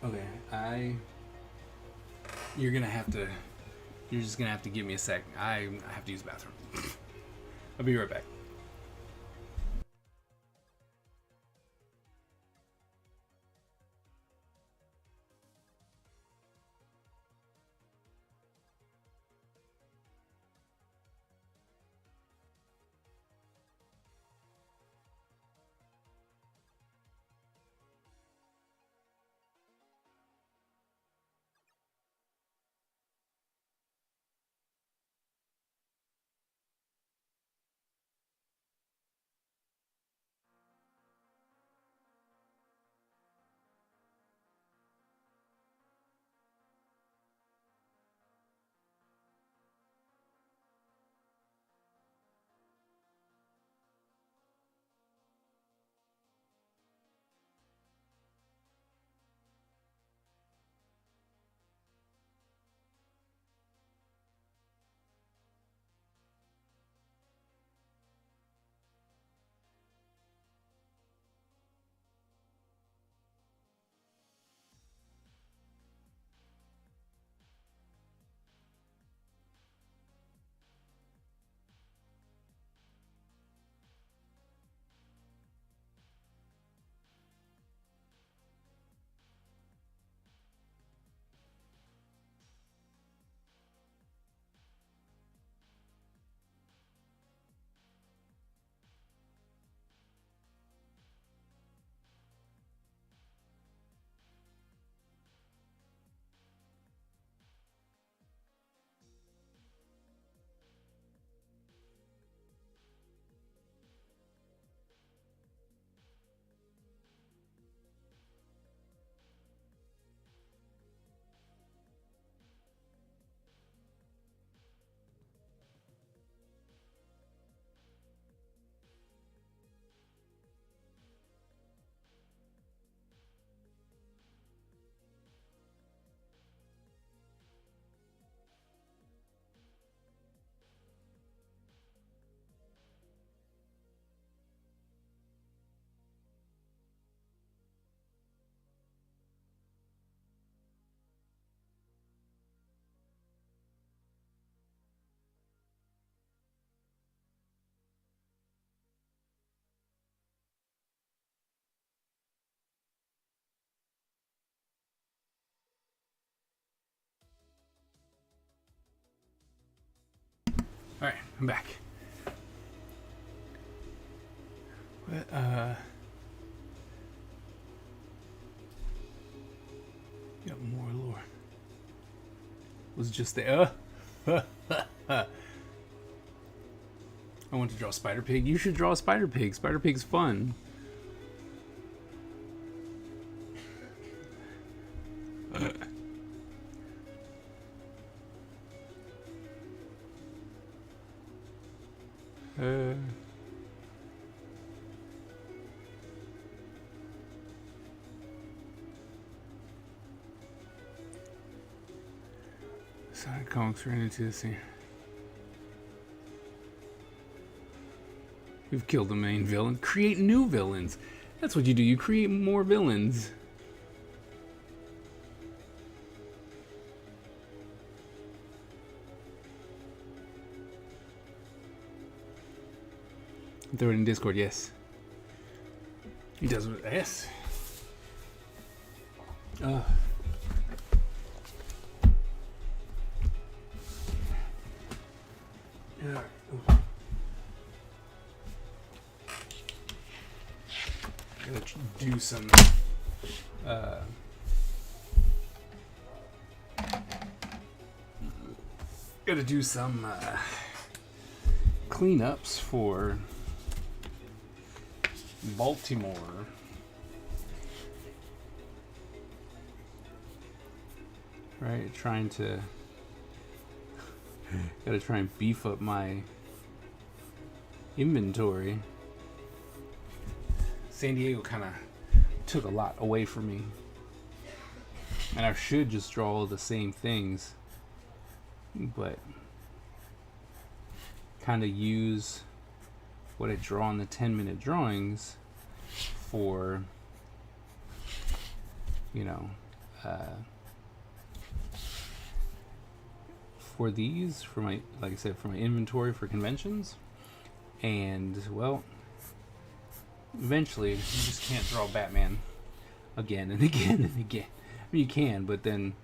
Okay, you're just gonna have to give me a sec. I have to use the bathroom. I'll be right back. All right, I'm back. What, got more lore. Was just the I want to draw Spider Pig. You should draw Spider Pig. Spider Pig's fun. Sonic Comics ran into the scene. You've killed the main villain. Create new villains. That's what you do. You create more villains. Throw it in Discord, yes. He does with yes. Yeah. Gotta do some cleanups for Baltimore. Right, gotta try and beef up my inventory. San Diego kind of took a lot away from me, and I should just draw all the same things, but kind of use what I draw in the 10-minute drawings for, you know, for these, for my, like I said, for my inventory for conventions. And well, eventually you just can't draw Batman again and again and again. I mean, you can, but then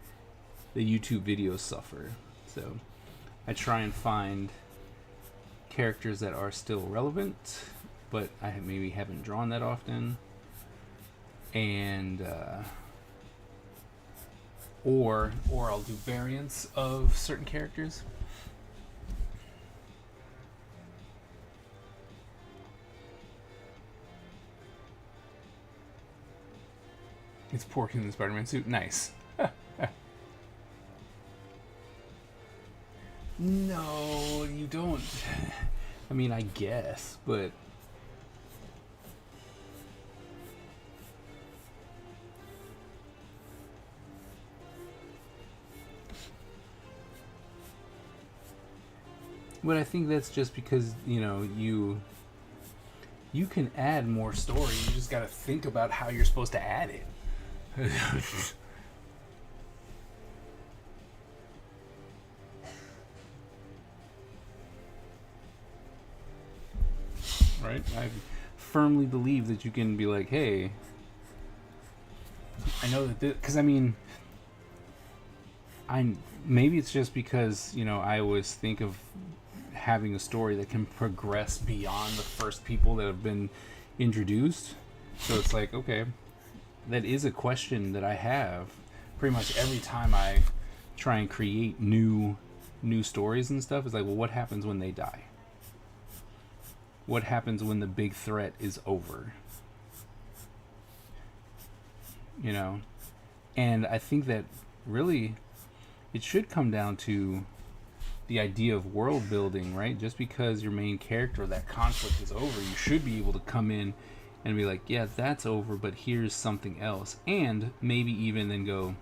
the YouTube videos suffer. So I try and find characters that are still relevant, but I maybe haven't drawn that often, and or I'll do variants of certain characters. It's Porky in the Spider-Man suit. Nice. No, you don't. I mean, I guess, but I think that's just because, you know, you can add more story. You just got to think about how you're supposed to add it. Right? I firmly believe that you can be like, hey, I know that this, because I mean, maybe it's just because, you know, I always think of having a story that can progress beyond the first people that have been introduced. So it's like, okay, that is a question that I have pretty much every time I try and create new stories and stuff. Is like, well, what happens when they die? What happens when the big threat is over? You know? And I think that really it should come down to the idea of world building, right? Just because your main character, that conflict is over, you should be able to come in and be like, yeah, that's over, but here's something else. And maybe even then go,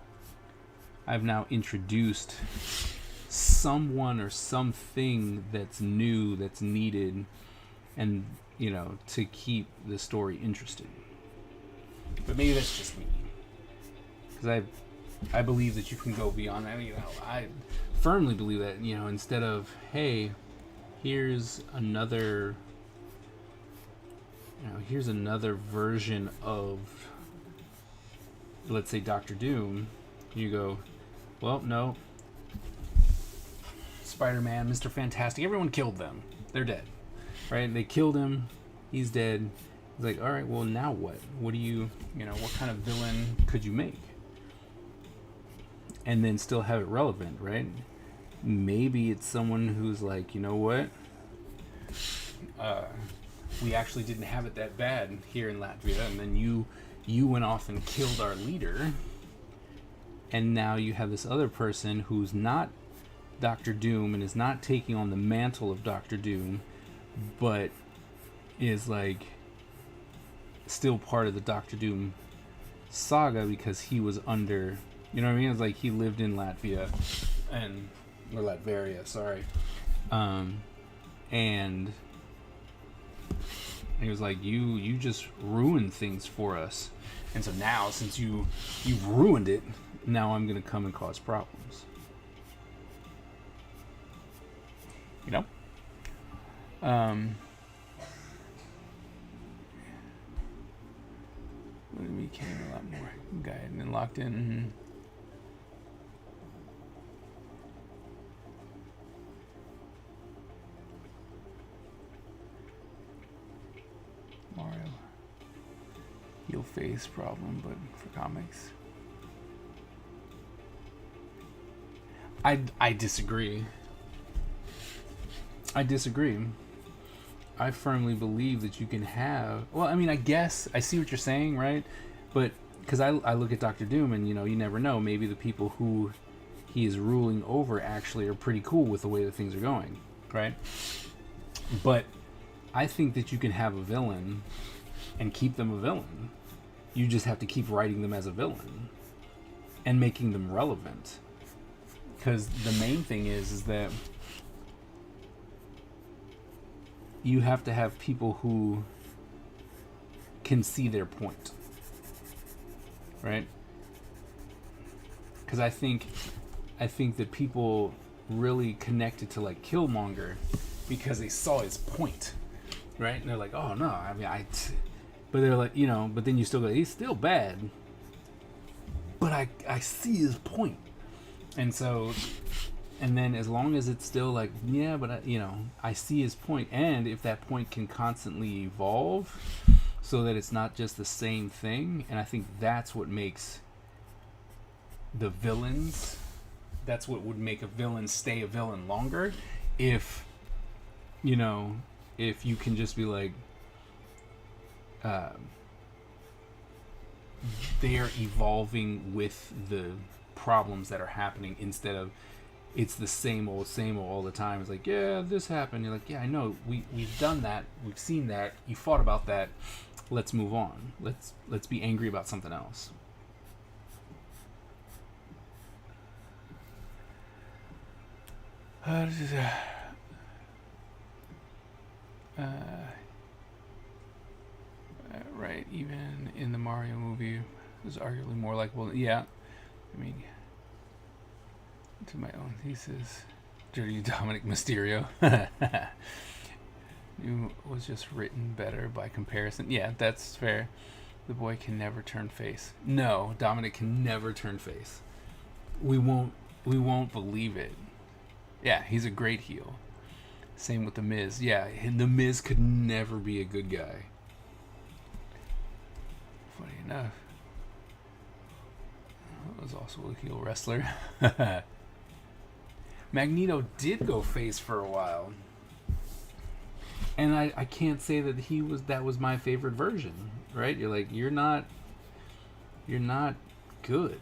I've now introduced someone or something that's new, that's needed, and, you know, to keep the story interesting. But maybe that's just me, because I believe that you can go beyond that. You know, I firmly believe that, you know, instead of, hey, here's another version of, let's say, Doctor Doom, you go, well, no, Spider-Man, Mr. Fantastic, everyone killed them. They're dead, right? They killed him. He's dead. He's like, all right, well, now what? What do you know, what kind of villain could you make? And then still have it relevant, right? Maybe it's someone who's like, you know what? We actually didn't have it that bad here in Latvia, and then you went off and killed our leader, and now you have this other person who's not Doctor Doom and is not taking on the mantle of Doctor Doom, but is like still part of the Doctor Doom saga because he was under, you know what I mean? It's like he lived in Latvia or Latveria, sorry. And he was like, you just ruined things for us. And so now, since you've ruined it, now I'm going to come and cause problems. You know? We became a lot more guided and locked in. Mario. Heel face problem, but for comics. I disagree. I firmly believe that you can have... Well, I mean, I guess I see what you're saying, right? But because I look at Doctor Doom and, you know, you never know. Maybe the people who he is ruling over actually are pretty cool with the way that things are going, right? But I think that you can have a villain and keep them a villain. You just have to keep writing them as a villain and making them relevant. Because the main thing is that you have to have people who can see their point, right? Because I think that people really connected to like Killmonger because they saw his point, right? And they're like, oh no, I mean, but they're like, you know, but then you still go, he's still bad, but I see his point. And so, and then as long as it's still like, yeah, but you know, I see his point, and if that point can constantly evolve so that it's not just the same thing, and I think that's what makes the villains, that's what would make a villain stay a villain longer. If, you know, if you can just be like, they are evolving with the problems that are happening instead of it's the same old all the time. It's like, yeah, this happened. You're like, yeah, I know. We've done that. We've seen that. You fought about that. Let's move on. Let's be angry about something else. Right, even in the Mario movie, it was arguably more likable. Yeah, I mean, to my own thesis, Dirty Dominic Mysterio. It was just written better by comparison. Yeah, that's fair. The boy can never turn face. No, Dominic can never turn face. We won't believe it. Yeah, he's a great heel. Same with The Miz. Yeah, The Miz could never be a good guy. Funny enough, I was also a heel wrestler. Magneto did go face for a while. And I can't say that that was my favorite version, right? You're like, you're not good.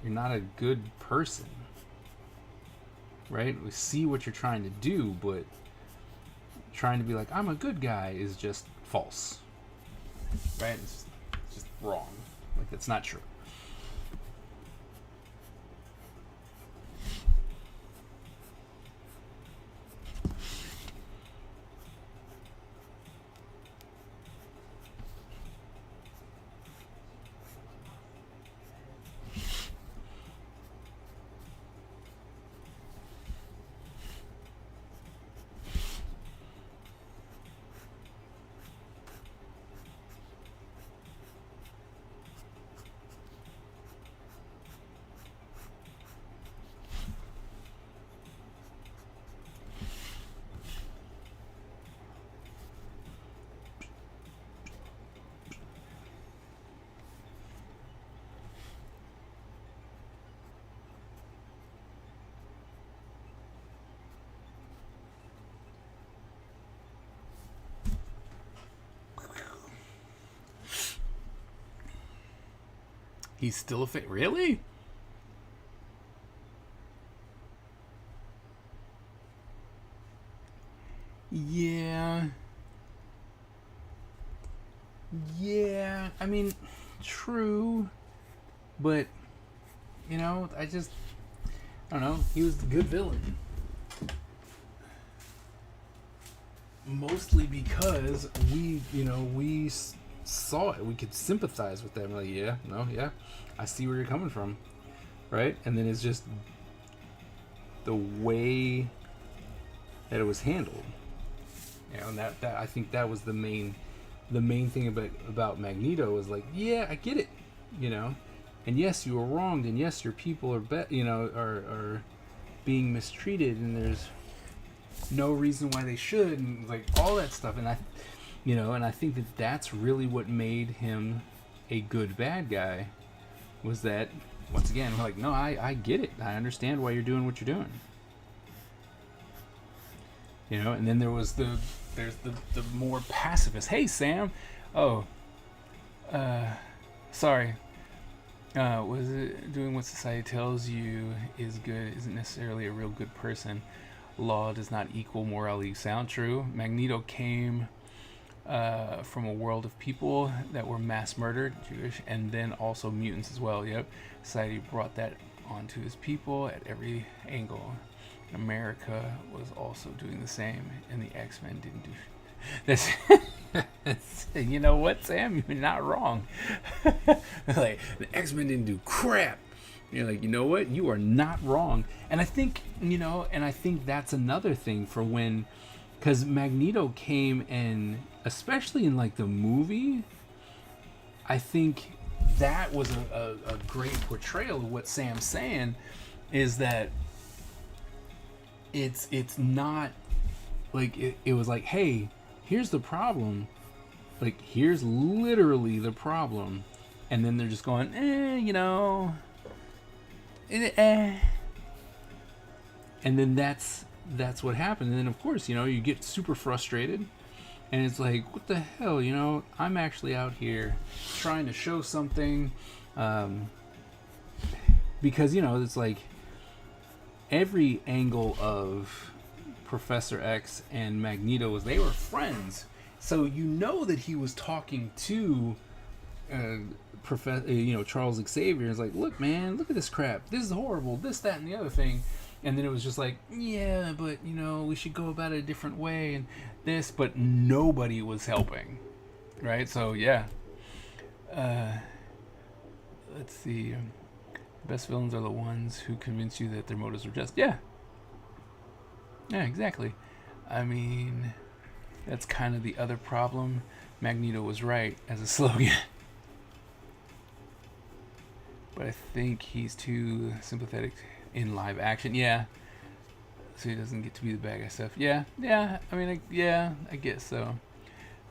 You're not a good person. Right? We see what you're trying to do, but trying to be like, I'm a good guy is just false. Right? It's just wrong. Like, that's not true. He's still a really? Yeah. Yeah. I mean, true. But, you know, I don't know. He was the good villain. Mostly because we saw it. We could sympathize with them. Like, yeah, no, yeah. I see where you're coming from. Right? And then it's just the way that it was handled. You know, and that I think that was the main thing about Magneto was like, yeah, I get it, you know, and yes, you were wronged, and yes, your people are being mistreated, and there's no reason why they should, and like all that stuff, and I think that's really what made him a good bad guy, was that once again, we're like, no, I get it, I understand why you're doing what you're doing. You know, and then there's the more pacifist. Hey, Sam. Oh, sorry. Was it doing what society tells you is good isn't necessarily a real good person. Law does not equal morality. Sound true? Magneto came from a world of people that were mass murdered, Jewish, and then also mutants as well. Yep. Society brought that onto his people at every angle. America was also doing the same, and the X-Men didn't do this. You know what, Sam? You're not wrong. Like, the X-Men didn't do crap. You're like, you know what? You are not wrong. And I think, that's another thing for when, because Magneto came, and especially in like the movie, I think that was a great portrayal of what Sam's saying, is that it's not like it was like, hey, here's the problem, like here's literally the problem, and then they're just going, and then that's what happened. And then of course, you get super frustrated, and it's like, what the hell, I'm actually out here trying to show something, because it's like every angle of Professor X and Magneto was they were friends, so that he was talking to Charles Xavier. Is like, look, man, look at this crap, this is horrible, this, that, and the other thing. And then it was just like, yeah, but we should go about it a different way, and this, but nobody was helping, right? So yeah, let's see. The best villains are the ones who convince you that their motives were just. Yeah, exactly. I mean, that's kind of the other problem. Magneto was right as a slogan, but I think he's too sympathetic in live action. Yeah, so he doesn't get to be the bad guy stuff. Yeah. I mean, I guess so.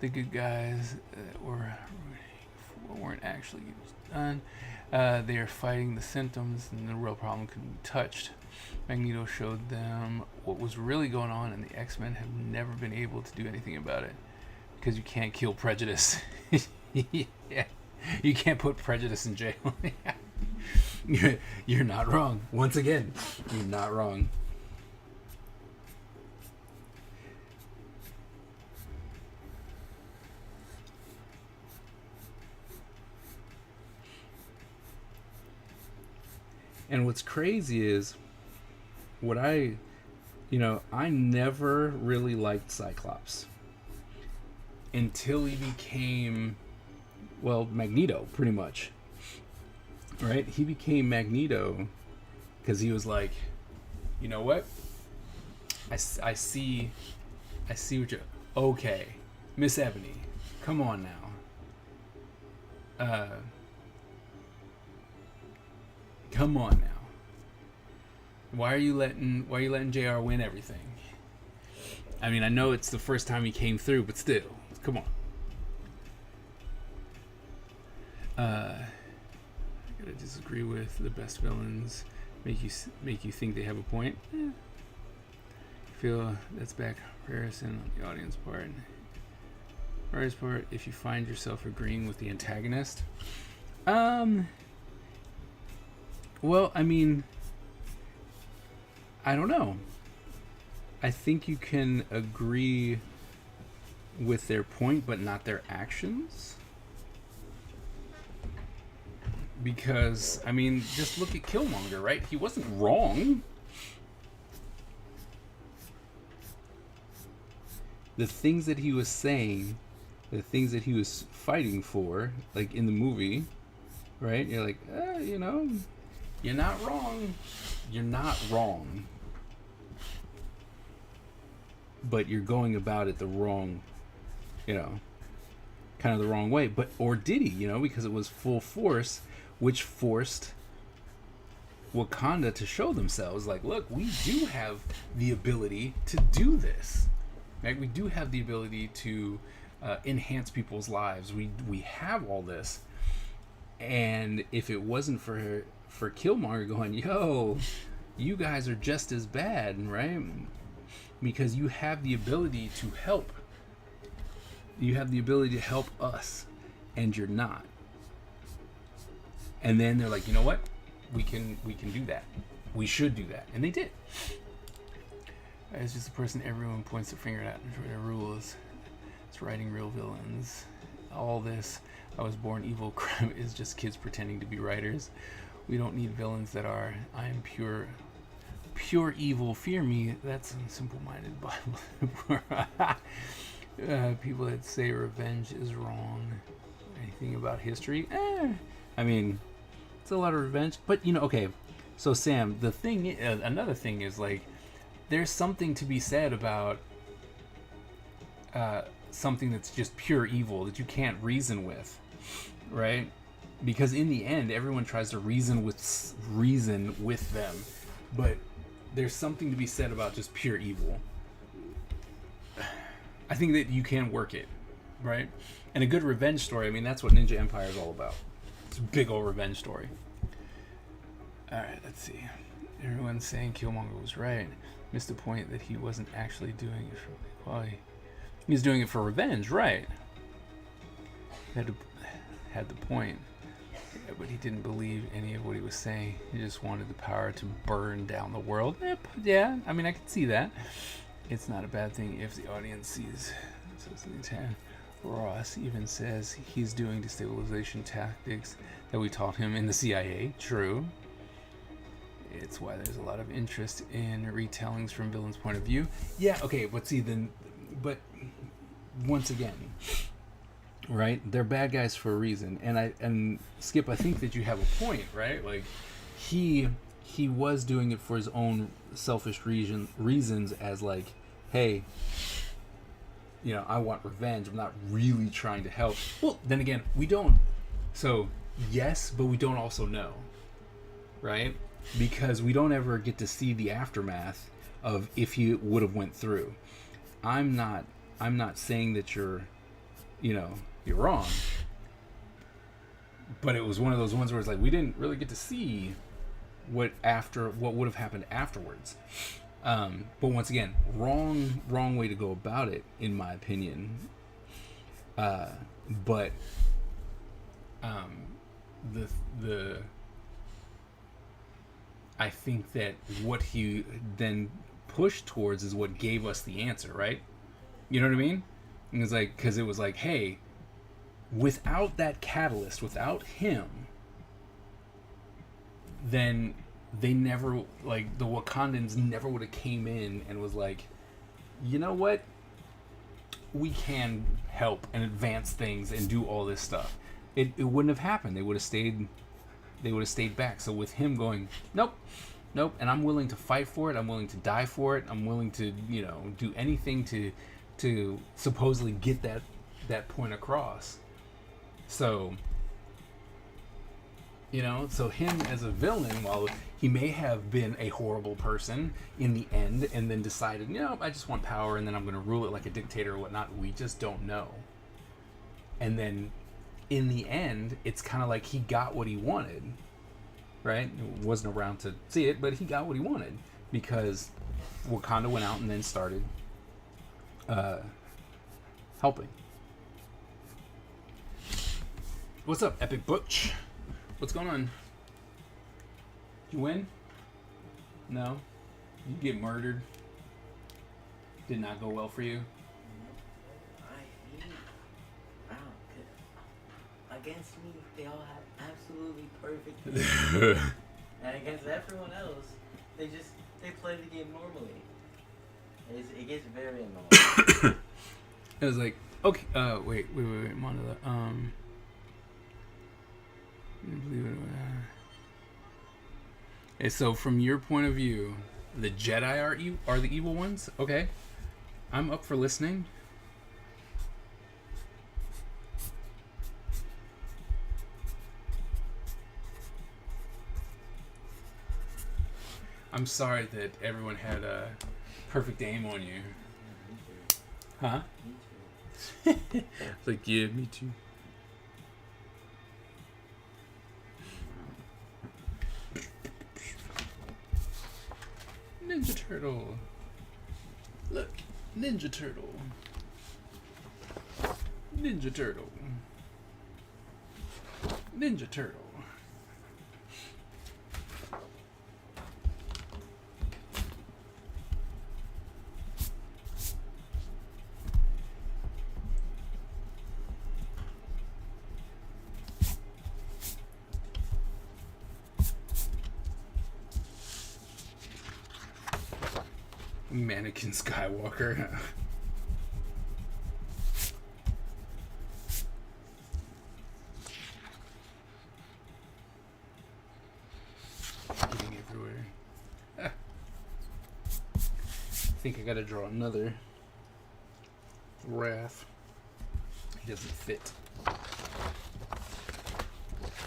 The good guys weren't actually done. They are fighting the symptoms, and the real problem couldn't be touched. Magneto showed them what was really going on, and the X-Men have never been able to do anything about it, because you can't kill prejudice. Yeah, you can't put prejudice in jail. You're not wrong. Once again, you're not wrong. And what's crazy is, I never really liked Cyclops until he became, Magneto, pretty much. Right? He became Magneto because he was like, you know what? I see what you're... Okay, Miss Ebony, come on now. Come on now. Why are you letting JR win everything? I mean, I know it's the first time he came through, but still, come on. I gotta disagree with the best villains. Make you think they have a point. I feel that's back comparison on the audience part. First part, if you find yourself agreeing with the antagonist, Well, I mean, I don't know. I think you can agree with their point, but not their actions. Because, I mean, just look at Killmonger, right? He wasn't wrong. The things that he was saying, the things that he was fighting for, like in the movie, right? You're like, you know, you're not wrong. You're not wrong. But you're going about it the wrong, you know, kind of the wrong way. But, or did he, you know, because it was full force, which forced Wakanda to show themselves like, look, we do have the ability to do this. Right? We do have the ability to enhance people's lives. We have all this. And if it wasn't for Killmonger going, yo, you guys are just as bad, right? Because you have the ability to help. You have the ability to help us, and you're not. And then they're like, you know what? We can do that. We should do that. And they did. It's just a person everyone points their finger at. Their rules. It's writing real villains. All this, I was born evil crap is just kids pretending to be writers. We don't need villains that are, I am pure evil, fear me. That's a simple-minded Bible. People that say revenge is wrong. Anything about history? I mean, it's a lot of revenge. But, you know, okay. So, Sam, the thing, another thing is, like, there's something to be said about something that's just pure evil that you can't reason with, right? Because in the end, everyone tries to reason with them, but there's something to be said about just pure evil. I think that you can work it, right? And a good revenge story, I mean, that's what Ninja Empire is all about. It's a big old revenge story. Alright, let's see. Everyone's saying Killmonger was right. Missed the point that he wasn't actually doing it for equality. He was doing it for revenge, right? Had the point. Yeah, but he didn't believe any of what he was saying. He just wanted the power to burn down the world. Yeah, I mean, I can see that. It's not a bad thing if the audience sees. Ross even says he's doing destabilization tactics that we taught him in the CIA. True. It's why there's a lot of interest in retellings from villains' point of view. Yeah, okay, but see, but once again, right? They're bad guys for a reason. And Skip, I think that you have a point, right? Like, he was doing it for his own selfish reasons as like, hey, you know, I want revenge. I'm not really trying to help. Well, then again, we don't. So, yes, but we don't also know, right? Because we don't ever get to see the aftermath of if he would have went through. I'm not saying that you're wrong. But it was one of those ones where it's like we didn't really get to see what would have happened afterwards. But once again, wrong way to go about it, in my opinion. But I think that what he then pushed towards is what gave us the answer, right? You know what I mean? It was like, because it was like, hey, without that catalyst, without him, then they never, like, the Wakandans never would have came in and was like, you know what? We can help and advance things and do all this stuff. It wouldn't have happened. They would have stayed back. So with him going, nope, and I'm willing to fight for it. I'm willing to die for it. I'm willing to, do anything to supposedly get that point across. So, so him as a villain, while he may have been a horrible person in the end, and then decided, I just want power, and then I'm going to rule it like a dictator or whatnot. We just don't know. And then, in the end, it's kind of like he got what he wanted, right? He wasn't around to see it, but he got what he wanted because Wakanda went out and then started helping. What's up, Epic Butch? What's going on? You win? No? You get murdered? Did not go well for you?
Against me, they all have absolutely perfect games. And against everyone else, they play the game normally. It gets very annoying.
It was like, okay, wait, Monda, okay, so from your point of view, the Jedi are the evil ones? Okay. I'm up for listening. I'm sorry that everyone had a perfect aim on you. Huh?
Me too.
It's like, yeah, me too. Ninja Turtle. Look, Ninja Turtle. Ninja Turtle. Ninja Turtle. Mannequin Skywalker. Getting everywhere. I think I gotta draw another Raph. He doesn't fit.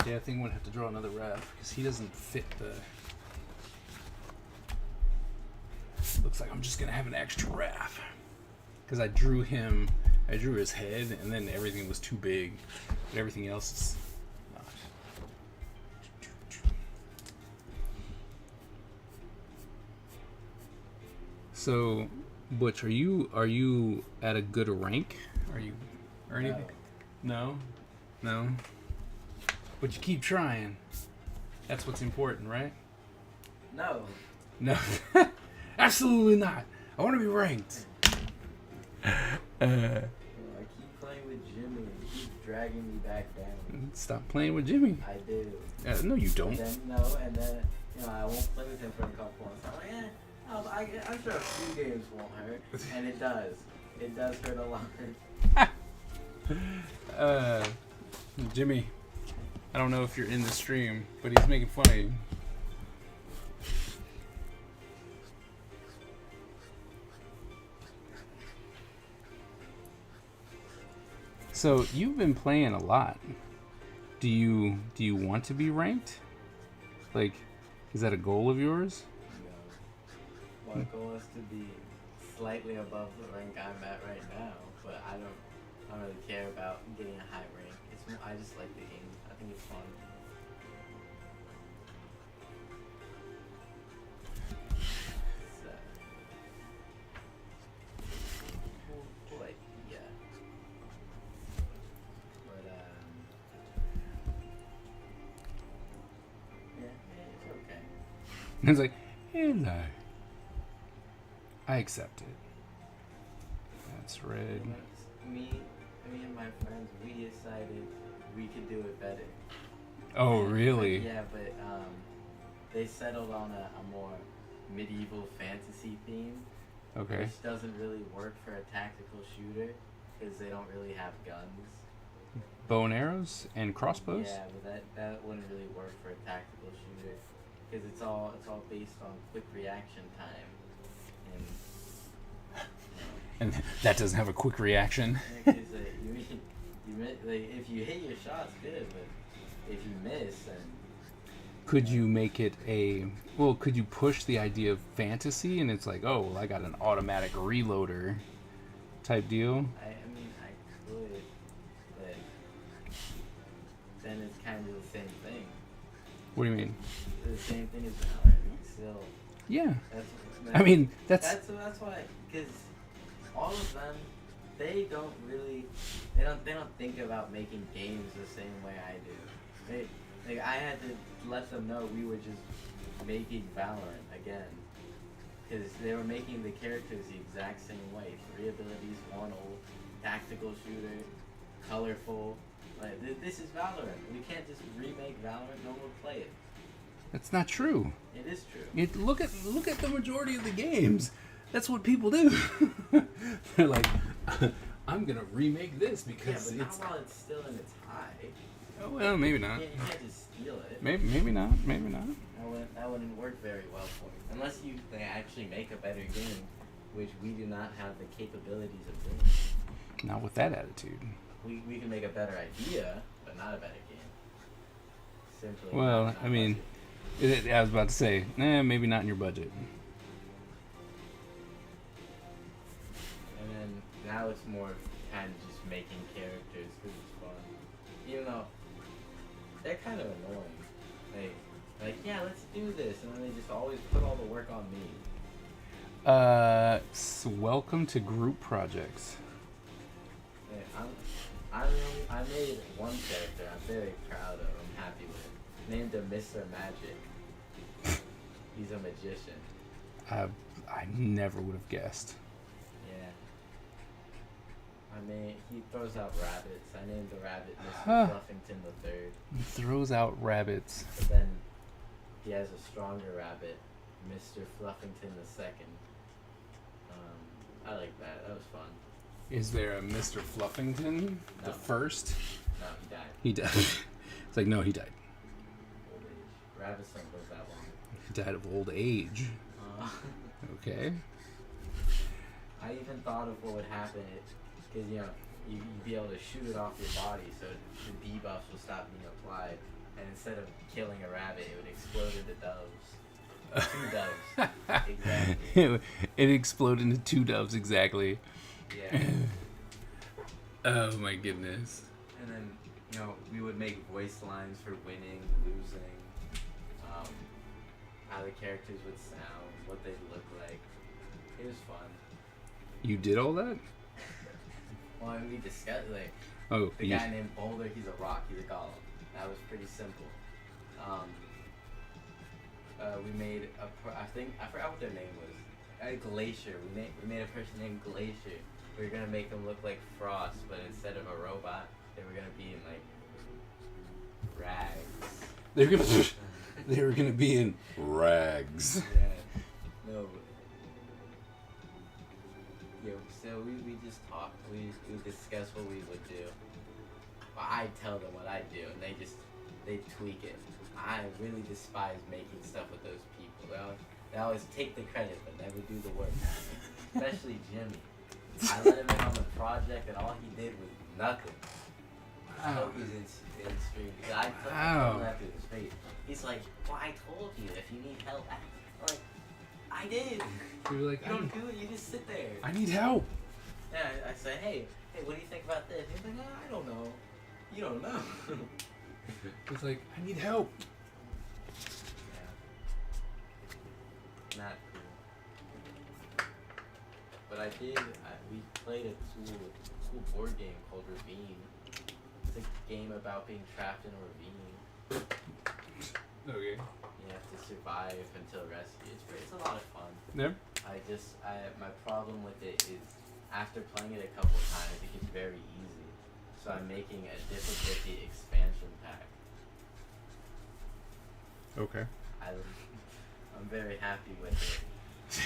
Yeah, I think I'm gonna have to draw another Raph because he doesn't fit the. Looks like I'm just gonna have an extra Raph because I drew his head, and then everything was too big, but everything else is not. So, Butch, are you at a good rank? Are you or anything? No. But you keep trying. That's what's important, right?
No.
No. Absolutely not. I want to be ranked.
I keep playing with Jimmy and he keeps dragging me back down.
Stop playing with Jimmy.
I do.
No, you don't.
And then I won't play with him for a couple months. I'm like, I'm sure a few games won't hurt. And it does. It does hurt a lot.
Jimmy, I don't know if you're in the stream, but he's making fun of you. So you've been playing a lot. Do you want to be ranked? Like, is that a goal of yours?
No. My goal is to be slightly above the rank I'm at right now, but I don't really care about getting a high rank. I just like the game. I think it's fun. So, like, yeah. But yeah, it's okay.
It's like, hello. I accept it. That's red.
Me and my friends, we decided we could do it better.
Oh, really?
Yeah, but they settled on a more medieval fantasy theme.
Okay.
Which doesn't really work for a tactical shooter because they don't really have guns.
Bow and arrows and crossbows?
Yeah, but that wouldn't really work for a tactical shooter because it's all based on quick reaction time.
And that doesn't have a quick reaction.
If you hit your shots, good, but if you miss, then...
Could you make it could you push the idea of fantasy and it's like, oh, well, I got an automatic reloader type deal?
I could, but then it's kind of the same thing.
What do you mean?
The same thing as Valorant, still.
Yeah.
That's why, because all of them, they don't think about making games the same way I do. I had to let them know we were just making Valorant again. Because they were making the characters the exact same way. 3 abilities, 1 ult, tactical shooter, colorful. Like, this is Valorant. We can't just remake Valorant. No one will play it.
That's not true.
It is true.
Look at the majority of the games. That's what people do. They're like, I'm gonna remake this because
yeah, but
it's.
not while it's still in its high.
Oh, well, maybe not.
You can't just steal it.
Maybe not. Maybe not.
That wouldn't work very well for you. Unless you actually make a better game, which we do not have the capabilities of doing.
Not with that attitude.
We can make a better idea, but not a better game. Simply.
Well,
not
I mean,
budget.
I was about to say, maybe not in your budget.
And then now it's more kind of just making characters because it's fun. Even though they're kind of annoying. Like, yeah, let's do this, and then they just always put all the work on me.
So welcome to group projects.
Yeah, I made one character I'm very proud of. I'm happy with. Named him Mr. Magic. He's a magician.
I never would have guessed.
Yeah. He throws out rabbits. I named the rabbit Mr.
Huh.
Fluffington the Third.
He throws out rabbits.
But then he has a stronger rabbit, Mr. Fluffington the Second. I like that. That was fun.
Is there a Mr. Fluffington? The
No.
first?
No, he died.
He died. It's like, no, he died.
Old age. Rabbits don't live that long.
He died of old age. Okay.
I even thought of what would happen because you'd be able to shoot it off your body, so the debuffs will stop being applied, and instead of killing a rabbit, it would explode into doves. 2 doves, exactly.
It exploded into 2 doves, exactly.
Yeah.
Oh my goodness.
And then we would make voice lines for winning, losing, how the characters would sound, what they'd look like. It was fun.
You did all that?
Well, and we discussed
Oh,
the guy named Boulder. He's a rock. He's a golem. That was pretty simple. We made I forgot what their name was. Glacier. We made a person named Glacier. We were gonna make them look like Frost, but instead of a robot, they were gonna be in rags.
They were gonna be in rags.
Yeah. No. Yeah. So we just talked. We discussed what we would do. Well, I tell them what I do, and they tweak it. I really despise making stuff with those people. They always take the credit but never do the work. Especially Jimmy. I let him in on the project and all he did was nothing. I hope he's in stream because I told him that to his face. He's like, well, I told you if you need help. I'm like, I did.
You were like,
You don't do it. You just sit there.
I need help.
Yeah, I say, hey, what do you think about this? He's like, I don't know. You don't know.
He's like, I need help.
Yeah. Not cool. But we played a cool board game called Ravine. It's a game about being trapped in a ravine.
Okay.
You have to survive until rescue. It's a lot of fun.
Yep.
My problem with it is after playing it a couple times, it gets very easy. So I'm making a difficulty expansion pack.
Okay.
I'm very happy with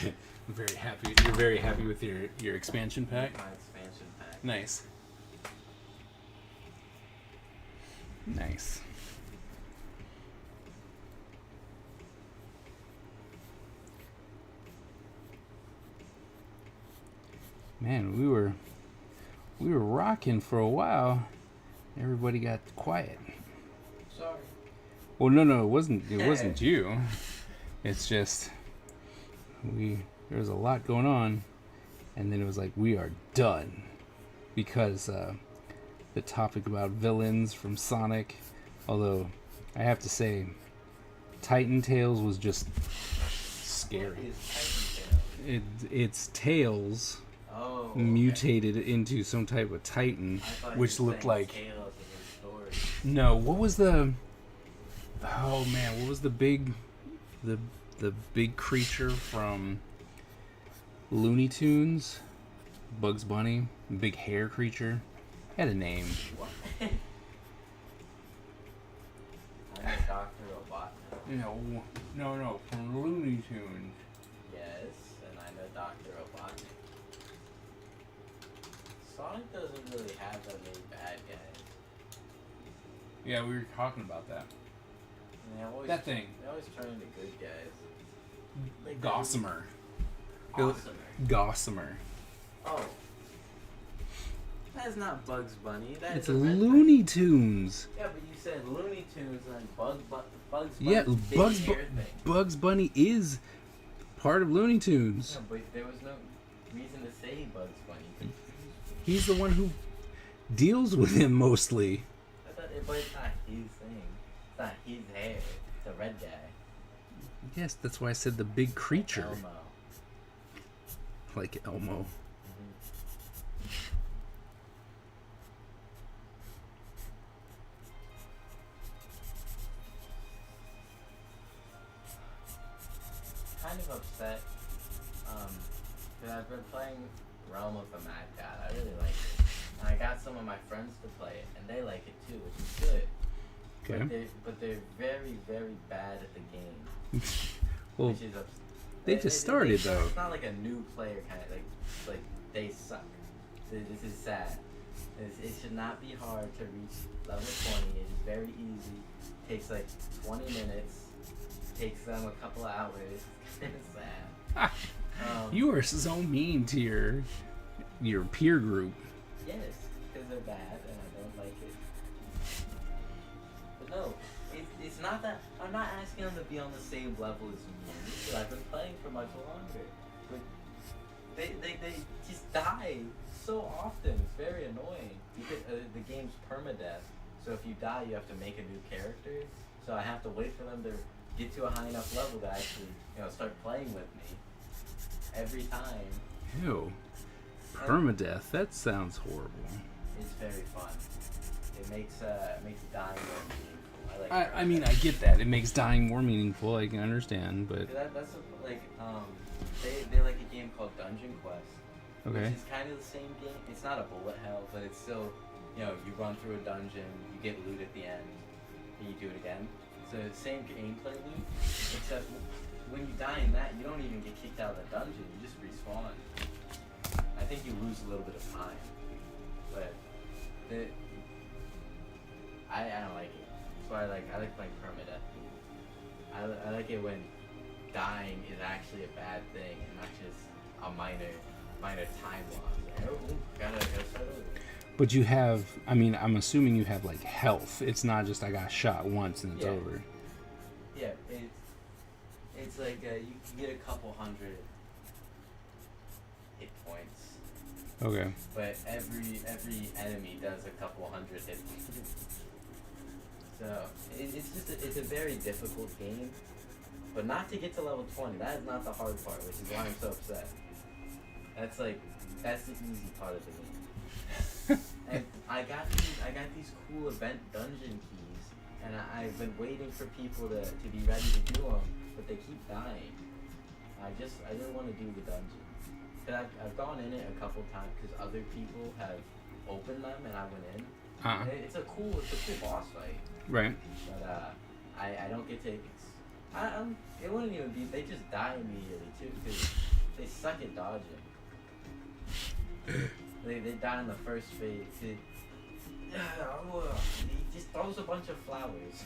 it.
I'm very happy. You're very happy with your expansion pack?
My expansion pack.
Nice. Nice. Man, we were rocking for a while. Everybody got quiet.
Sorry.
Well, no, it wasn't you. It's just there was a lot going on, and then it was like we are done because the topic about villains from Sonic. Although I have to say, Titan Tails was just scary.
What is Titan Tail?
Its tails mutated into some type of Titan, which looked like.
Tales of his story.
No, what was the? Oh man, what was the big the big creature from Looney Tunes, Bugs Bunny, big hair creature. Had a name.
What? I'm a Dr. Robotnik.
No, from Looney Tunes.
Yes, and I know Dr. Robotnik. Sonic doesn't really have that many bad guys.
Yeah, we were talking about that.
And they always,
That thing.
They always turn into good guys. Like
Gossamer.
Awesomer.
Gossamer.
Oh. That's not Bugs Bunny. That
It's
is a red
Looney Tunes.
Yeah, but you said Looney Tunes and Bugs Bunny.
Yeah,
big hair thing.
Bugs Bunny is part of Looney Tunes.
No, but there was no reason to say Bugs Bunny.
He's the one who deals with him mostly.
I thought but it's not his thing. It's not his hair. It's a red guy.
Yes, that's why I said the big creature.
Elmo.
Like Elmo.
Kind of upset. Because I've been playing Realm of the Mad God. I really like it. And I got some of my friends to play it, and they like it too, which is good.
Okay.
But they're very, very bad at the game.
Well,
Which is
they just started though.
It's not like a new player kind of like they suck. So this is sad. It should not be hard to reach level 20. It is very easy. Takes like 20 minutes. Takes them a couple of hours. It's kind of sad.
You are so mean to your peer group.
Yes, because they're bad and I don't like it. But no, it's not that. I'm not asking them to be on the same level as me. So I've been playing for much longer. But they just die so often. It's very annoying. You get, the game's permadeath. So if you die, you have to make a new character. So I have to wait for them to get to a high enough level to actually, start playing with me. Every time.
Ew. Permadeath. That sounds horrible.
It's very fun. It makes dying more meaningful.
I mean, I get that. It makes dying more meaningful. I can understand, but
That's they like a game called Dungeon Quest.
okay.
Which is kind of the same game. It's not a bullet hell, but it's still, you run through a dungeon, you get loot at the end, and you do it again. It's the same gameplay loop, except when you die in that, you don't even get kicked out of the dungeon. You just respawn. I think you lose a little bit of time, but I don't like it. That's why I like playing permadeath. I like it when dying is actually a bad thing and not just a minor time loss. Oh, gotta start over.
But you have, I mean, I'm assuming you have like health. It's not just I got shot once and it's over.
Yeah, it's like you can get a couple hundred hit points.
Okay.
But every enemy does a couple hundred hit points. So it's a very difficult game. But not to get to level 20. That is not the hard part, which is why I'm so upset. That's the easy part of the game. And I got these cool event dungeon keys, and I've been waiting for people to be ready to do them, but they keep dying. I didn't want to do the dungeon. Cause I've gone in it a couple times because other people have opened them and I went in.
Uh-huh.
It's a cool boss fight.
Right.
But I don't get to. It wouldn't even be. They just die immediately too because they suck at dodging. They die in the first phase. He just throws a bunch of flowers.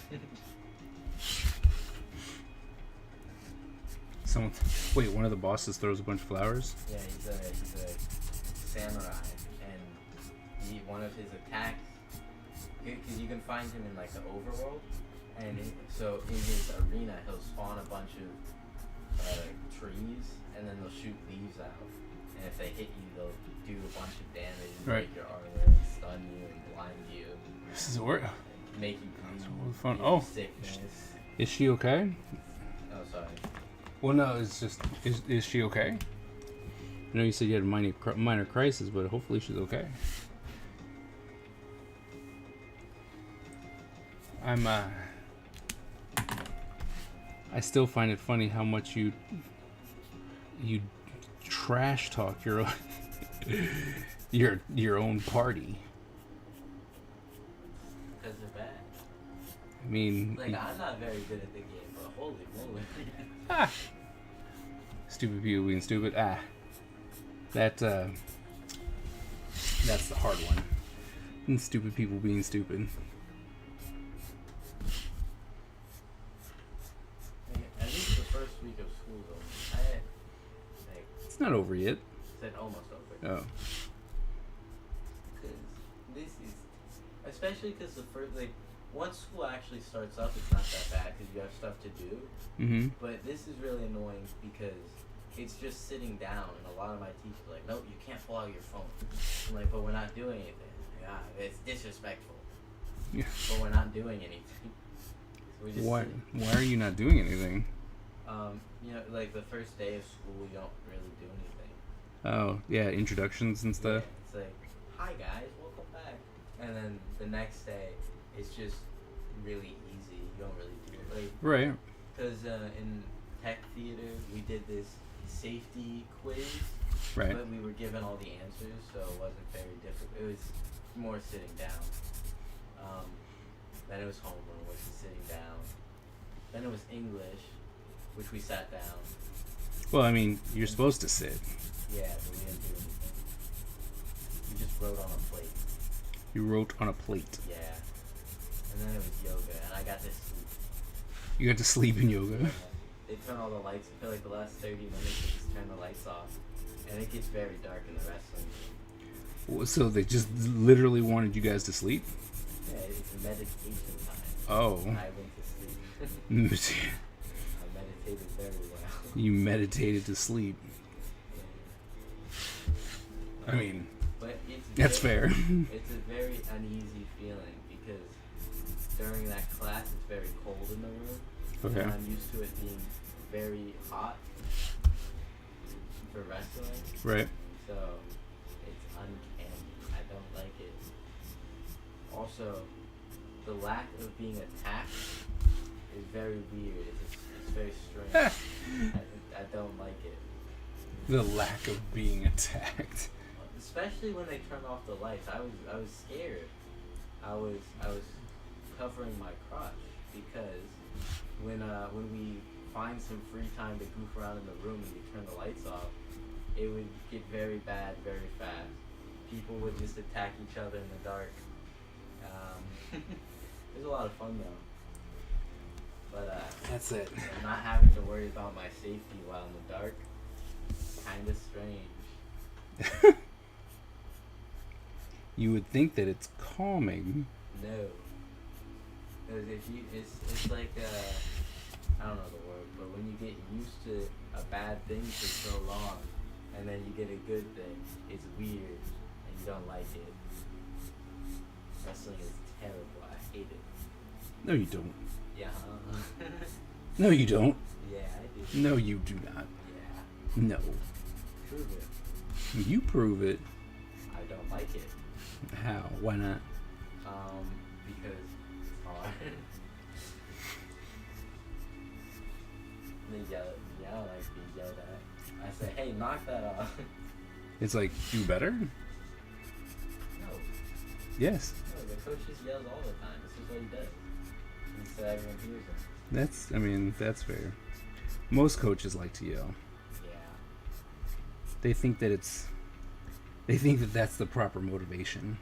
Wait, one of the bosses throws a bunch of flowers?
Yeah, he's a samurai, and one of his attacks, because you can find him in like the overworld, and so in his arena he'll spawn a bunch of trees, and then they'll shoot leaves out, and if they hit you, they'll do a bunch of damage, and
right.
break your armor, and stun you, and blind you.
This is where.
Make you bleed.
Fun.
Give
Oh,
you sickness.
is she okay?
Oh, sorry.
Well, no, it's just, is she okay? I know you said you had a minor crisis, but hopefully she's okay. I still find it funny how much you trash talk your own your own party.
Because they're bad.
I mean,
Like, I'm not very good at the game, but holy moly.
stupid people being stupid. That's the hard one. And stupid people being stupid.
At least the first week of school, though,
It's not over yet.
said almost over.
Oh.
Because this is, especially because the first, like, once school actually starts up, it's not that bad because you have stuff to do.
Mm-hmm.
But this is really annoying because it's just sitting down, and a lot of my teachers are like, "Nope, you can't pull out your phone." I'm like, "But we're not doing anything." It's disrespectful.
Yeah.
But we're not doing anything. So we just
Why?
sit.
Why are you not doing anything?
You know, like the first day of school, you don't really do anything.
Oh, yeah, introductions and stuff.
Yeah, it's like, "Hi guys, welcome back," and then the next day, it's just really easy. You don't really do it, like,
Right.
because in tech theater we did this safety quiz,
Right.
but we were given all the answers, so it wasn't very difficult. It was more sitting down. Then it was homeroom, which is sitting down. Then it was English, which we sat down.
Well, I mean, you're supposed to sit.
Yeah, but we didn't do anything. We just wrote on a plate.
You wrote on a plate.
Yeah. And then it was yoga, and I got to sleep.
You got to sleep in yoga.
They turn all the lights for like the last 30 minutes. They just turn the lights off, and it gets very dark in the wrestling room.
So they just literally wanted you guys to sleep?
Yeah, it's meditation time.
Oh.
And I went to sleep. I meditated very well.
You meditated to sleep.
Yeah.
I mean,
But it's
that's
very,
fair.
It's a very uneasy feeling because during that class it's very cold in the room.
Okay.
And I'm used to it being very hot for wrestling.
Right.
So it's uncanny. I don't like it. Also, the lack of being attacked is very weird. It's very strange. I don't like it.
The lack of being attacked.
Especially when they turn off the lights. I was scared. I was covering my crotch because when we find some free time to goof around in the room and we turn the lights off, it would get very bad very fast. People would just attack each other in the dark. It was a lot of fun though. But
That's it.
not having to worry about my safety while in the dark, kind of strange.
You would think that it's calming.
No. Because it's like, I don't know the word, but when you get used to a bad thing for so long, and then you get a good thing, it's weird, and you don't like it. Wrestling is terrible, I hate it.
No, you don't.
Yeah, huh?
No, you don't.
Yeah, I do.
No, you do not.
Yeah,
No.
prove it.
You prove it.
I don't like it.
How? Why not?
Because it's hard. They yell at me. I don't like being yelled at. I say, "Hey, knock that off."
It's like, do better?
No,
Yes.
no, the coach just yells all the time. This is what he does. And so everyone hears him.
That's fair. Most coaches like to yell.
Yeah.
They think that that's the proper motivation.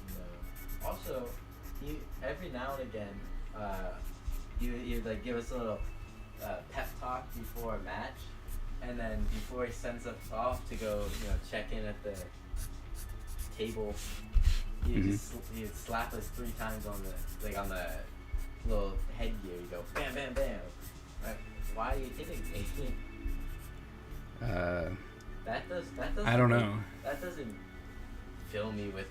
No. Also, every now and again, you like give us a little pep talk before a match, and then before he sends us off to go, check in at the table, he'd slap us 3 times on the little headgear. You go bam, bam, bam. Like, why are you hitting me? That doesn't.
I don't know.
That doesn't fill me with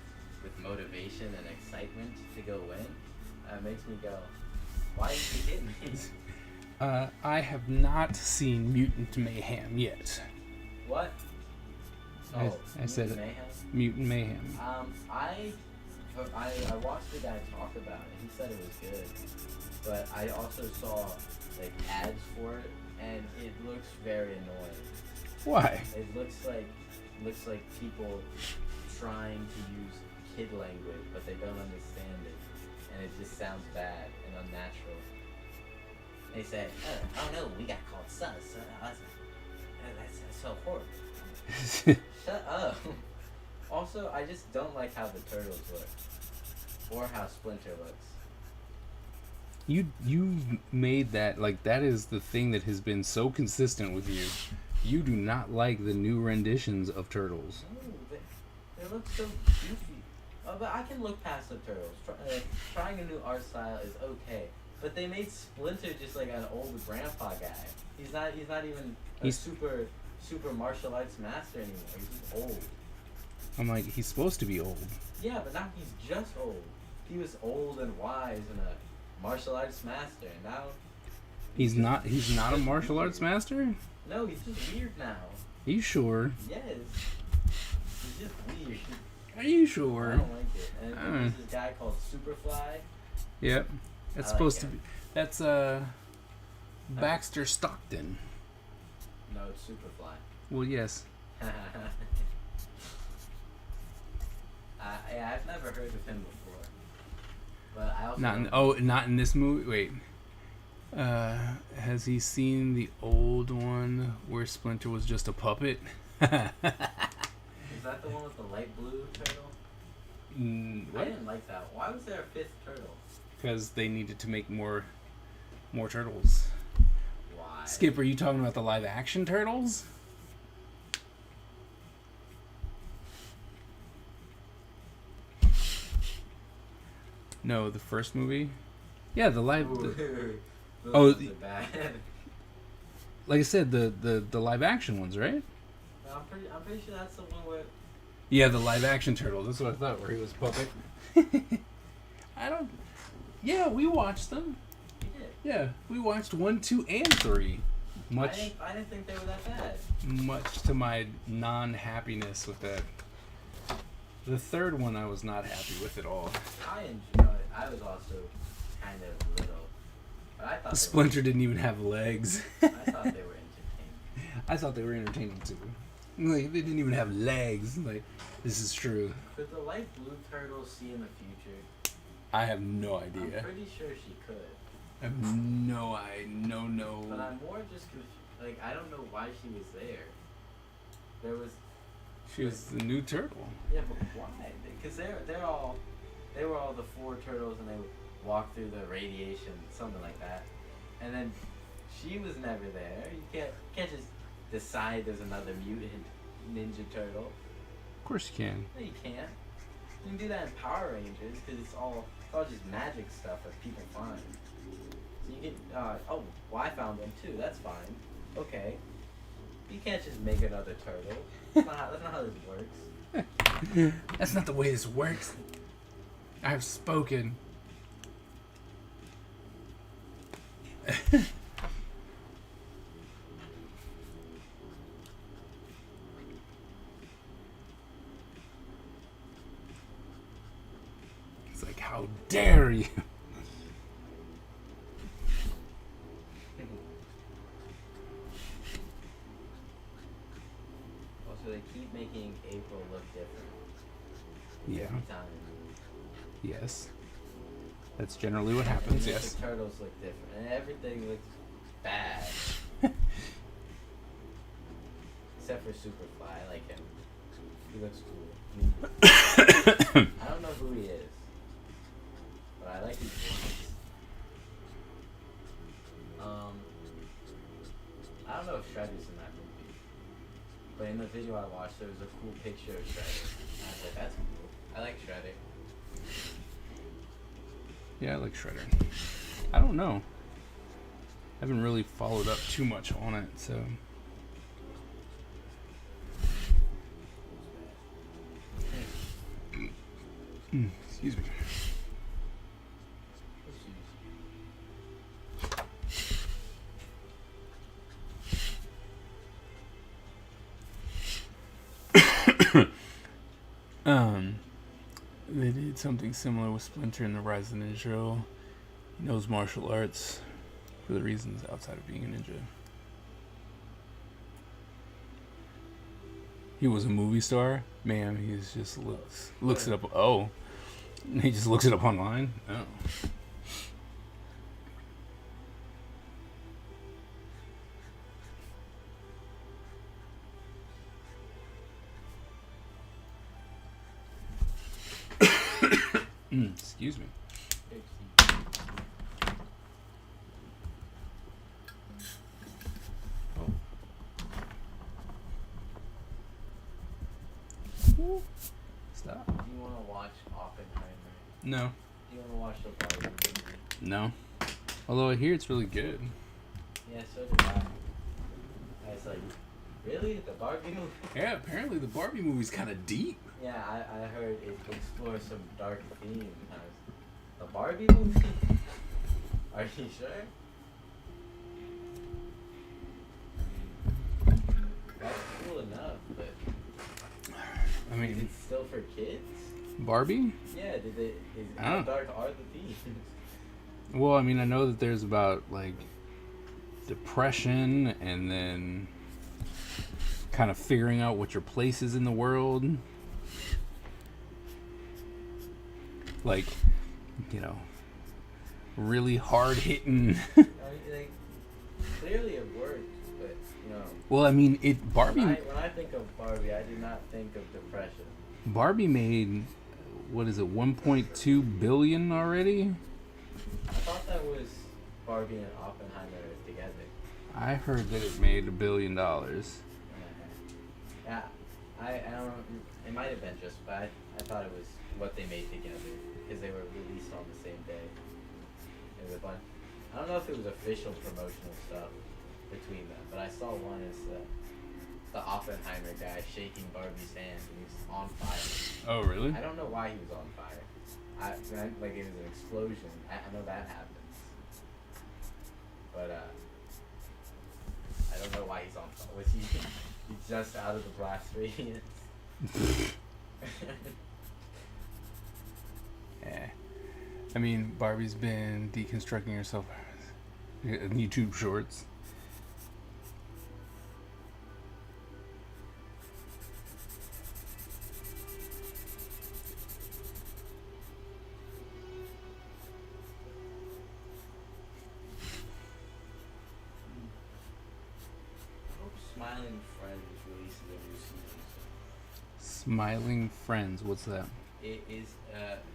motivation and excitement to go win. It makes me go, why is he hitting me?
I have not seen Mutant Mayhem yet.
What?
I said it.
Mayhem?
Mutant Mayhem.
I I watched the guy talk about it. He said it was good, but I also saw like ads for it, and it looks very annoying.
Why?
It looks like people trying to use kid language, but they don't understand it, and it just sounds bad and unnatural. They say, "Oh no, we got called sus. That's so horrible." Shut up. Also, I just don't like how the turtles look, or how Splinter looks.
You made that, like, that is the thing that has been so consistent with you. You do not like the new renditions of Turtles.
Ooh, they look so goofy. But I can look past the turtles. Trying a new art style is okay. But they made Splinter just like an old grandpa guy. He's not even a super martial arts master anymore. He's just old.
I'm like, he's supposed to be old.
Yeah, but now he's just old. He was old and wise and a martial arts master, and now
He's not a martial arts master?
no, he's just weird now.
Are you sure?
Yes, he's just weird.
Are you
I
sure?
don't like it. And there's this guy called Superfly.
Yep. That's
I
supposed
like
to be. That's Baxter Stockton.
No, it's Superfly.
Well, yes.
Yeah, I've never heard of him before. But I also
Not in this movie. Wait. Has he seen the old one where Splinter was just a puppet?
Is that the one with the light blue turtle? I didn't like that. Why was there a fifth turtle?
Because they needed to make more turtles.
Why?
Skip, are you talking about the live action turtles? No, the first movie. Yeah, the live.
Those
Oh,
ones are bad.
Like I said, the live action ones, right?
I'm pretty sure that's the one where.
Yeah, the live action turtles. That's what I thought, where he was puppet. I don't. Yeah, we watched them.
You did.
Yeah, we watched 1, 2, and 3.
I didn't think they were that bad.
Much to my non-happiness with that. The third one I was not happy with at all.
I enjoyed it. I was also kind of little. But I thought
Splinter didn't even have legs.
I thought they were entertaining.
I thought they were entertaining too. Like, they didn't even have legs. Like, this is true.
Could the light blue turtle see in the future?
I have no
I'm
idea.
pretty sure she could.
I have no.
But I'm more just like, I don't know why she was there. There was.
She was the new turtle.
Yeah, but why? Because they were all the 4 turtles, and they would walk through the radiation, something like that. And then she was never there. You can't just decide there's another mutant ninja turtle.
Of course you can.
No, you can't. You can do that in Power Rangers because it's all just magic stuff that people find. So you can. Well, I found one too. That's fine. Okay. You can't just make another turtle. That's not how this works.
That's not the way this works. I have spoken. It's like, how dare you?
Also, they keep making April look different.
Yeah.
Every time.
Yes. That's generally what
They
happens,
make
yes.
The turtles look different, and everything looks bad. Except for Superfly, I like him. He looks cool. I don't know who he is, but I like his voice. I don't know if Shredder's in that movie, but in the video I watched, there was a cool picture of Shredder. And I was like, that's cool. I like Shredder.
Yeah, I like Shredder. I don't know. I haven't really followed up too much on it, so. Excuse me. They did something similar with Splinter in the Rise of the Ninja. He knows martial arts for the reasons outside of being a ninja. He was a movie star? Man, he just looks it up. Oh. He just looks it up online? Oh. Excuse me. Stop.
Do you want to watch Oppenheimer?
No.
Do you want to watch the Barbie movie?
No. Although I hear it's really good.
Yeah, so did I. I was like, really? The Barbie movie?
Yeah, apparently the Barbie movie's kind of deep.
Yeah, I heard it explores some dark themes. I was, the Barbie movie? Are you sure? That's cool enough, but
I
is
mean,
it still for kids?
Barbie?
Yeah,
I
how
don't-
dark are the themes?
Well, I mean, I know that there's about, like, depression and then kind of figuring out what your place is in the world. Like, you know, really hard-hitting.
I mean, like, clearly it works, but, you know.
Well, I mean, Barbie...
When I think of Barbie, I do not think of depression.
Barbie made, what is it, 1.2 billion already?
I thought that was Barbie and Oppenheimer together.
I heard that it made $1 billion.
Yeah, I don't know. It might have been just, but I thought it was what they made together because they were released on the same day. It was a bunch. I don't know if it was official promotional stuff between them, but I saw one is the Oppenheimer guy shaking Barbie's hand and he's on fire.
Oh, really?
I don't know why he was on fire. Like it was an explosion. I know that happens. But I don't know why he's on fire. Was he just out of the blast radius?
Yeah. I mean, Barbie's been deconstructing herself in YouTube shorts.
I hope Smiling Friends releases a new season.
Smiling Friends, what's that?
It is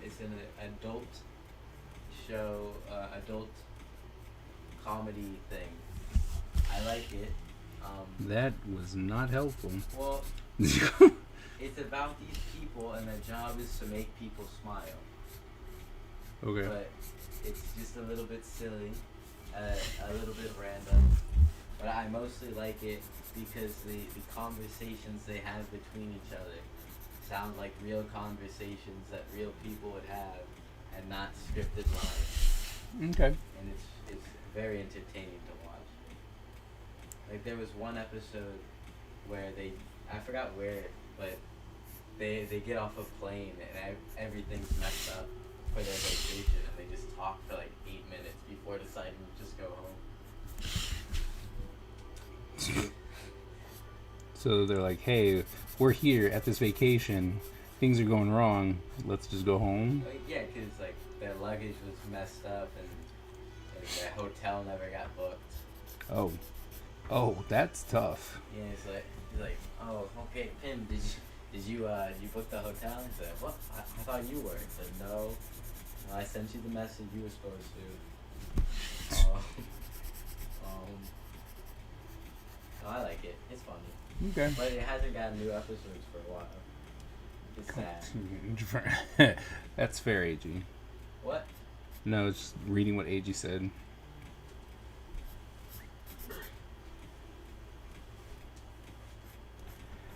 it's an adult show, adult comedy thing. I like it.
That was not helpful.
Well, it's about these people and their job is to make people smile.
Okay.
But it's just a little bit silly, a little bit random. But I mostly like it because the conversations they have between each other sound like real conversations that real people would have and not scripted lines.
Okay.
And it's very entertaining to watch. Like there was one episode where I forgot where, but they get off a plane and everything's messed up for their vacation and they just talk for like 8 minutes before deciding to just go home.
So they're like, hey, we're here at this vacation. Things are going wrong. Let's just go home.
Like, yeah, because like their luggage was messed up and like, their hotel never got booked.
Oh, that's tough.
Yeah, he's like, oh, okay, Pim, did you book the hotel? He said, what? I thought you were. He said, no, I sent you the message you were supposed to. I like it. It's funny.
Okay.
But it hasn't gotten new episodes for a while. It's sad.
That's fair, AG.
What?
No, it's just reading what AG said.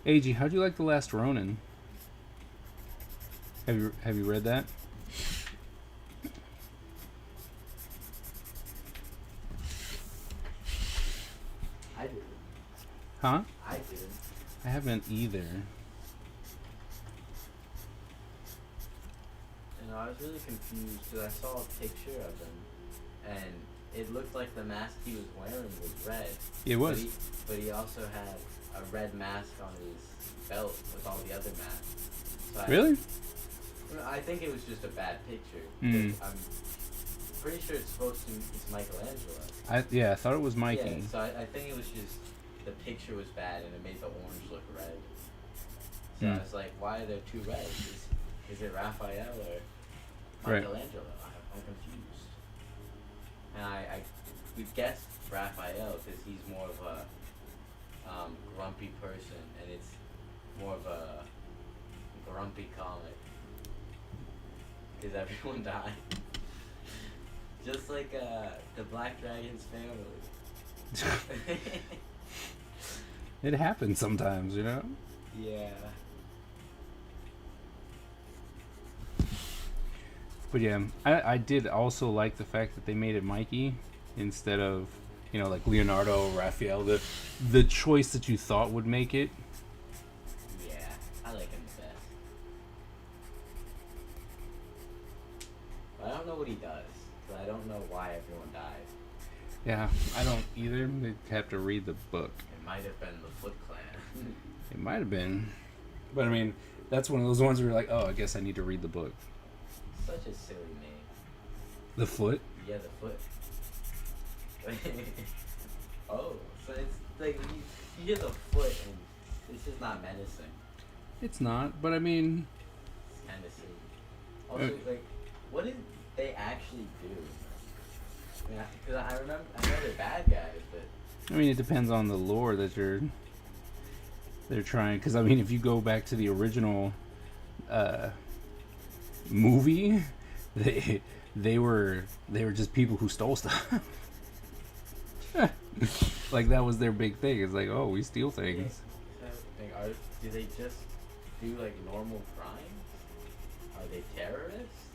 AG, how'd you like The Last Ronin? Have you read that?
I didn't.
Huh?
I didn't.
I haven't either.
You know, I was really confused because I saw a picture of him, and it looked like the mask he was wearing was red.
It was.
But he also had a red mask on his belt with all the other masks. So
Really?
I think it was just a bad picture.
Mm.
I'm pretty sure it's supposed to. It's Michelangelo.
I thought it was Mikey.
Yeah, so I think it was just the picture was bad and it made the orange look red. So I was like, why are there two reds? Is it Raphael or Michelangelo? I'm confused. And we guessed Raphael because he's more of a grumpy person, and it's more of a grumpy comic because everyone died. Just like the Black Dragon's family.
It happens sometimes, you know?
Yeah.
But yeah, I did also like the fact that they made it Mikey instead of, you know, like Leonardo or Raphael. The choice that you thought would make it.
Yeah, I like him the best. But I don't know what he does. But I don't know why everyone died.
Yeah, I don't either. They'd have to read the book.
It might have been the Foot Clan.
It might have been. But I mean, that's one of those ones where you're like, oh, I guess I need to read the book.
Such a silly name.
The Foot?
Yeah, the Foot. Oh, so it's like you hear the foot and it's just not menacing.
It's not, but I mean...
It's kind of silly. Also, like, what did they actually do? I mean, because I know they're bad guys, but...
I mean, it depends on the lore that they're trying. Because, I mean, if you go back to the original movie, they were just people who stole stuff. Like, that was their big thing. It's like, oh, we steal things.
Yeah. So, like, do they just do, like, normal crimes? Are they terrorists?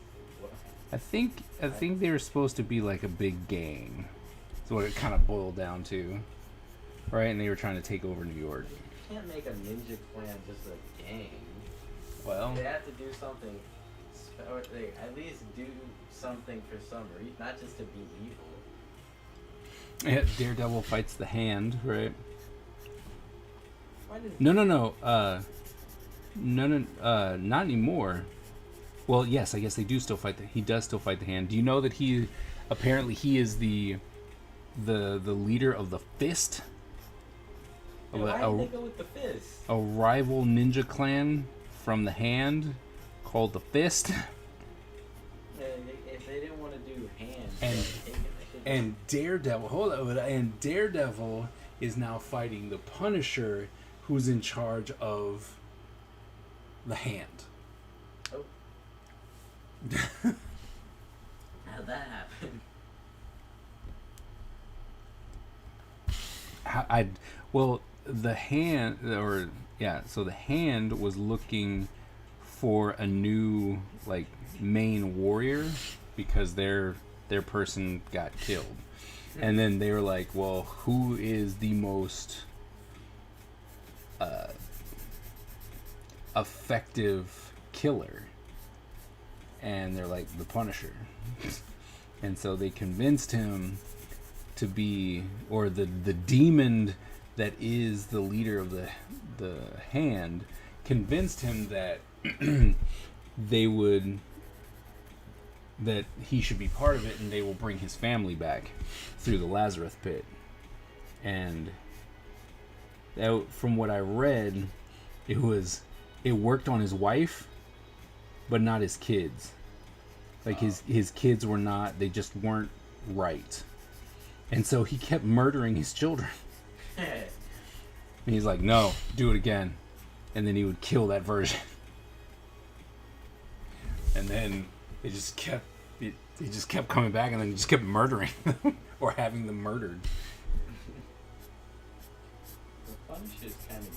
What?
I think they were supposed to be like a big gang. That's what it kind of boiled down to, right? And they were trying to take over New York.
You can't make a ninja clan just a gang.
Well,
They have to do something, or they at least do something for some reason, not just to be evil.
yeah, Daredevil fights the Hand, right?
Why does
No, not anymore. Well, yes, I guess they do still fight. He does still fight the Hand. Do you know that he is the leader of the Fist?
Yeah, why did they go with the fist?
A rival ninja clan from the Hand called the Fist.
Yeah, if they didn't want to do hands,
And-
they should've-
And Daredevil is now fighting the Punisher, who's in charge of the Hand.
Oh. How'd that happen?
The Hand, so the Hand was looking for a new, like, main warrior because their person got killed. And then they were like, well, who is the most effective killer? And they're like, the Punisher. And so they convinced him to be, or the demon that is the leader of the Hand convinced him that that he should be part of it, and they will bring his family back through the Lazarus pit. And that, from what I read, it worked on his wife, but not his kids. Like his kids were not, they just weren't right. And so he kept murdering his children. And he's like, no, do it again. And then he would kill that version. And then he just kept coming back, and then he just kept murdering them or having them murdered.
The Punisher's kind of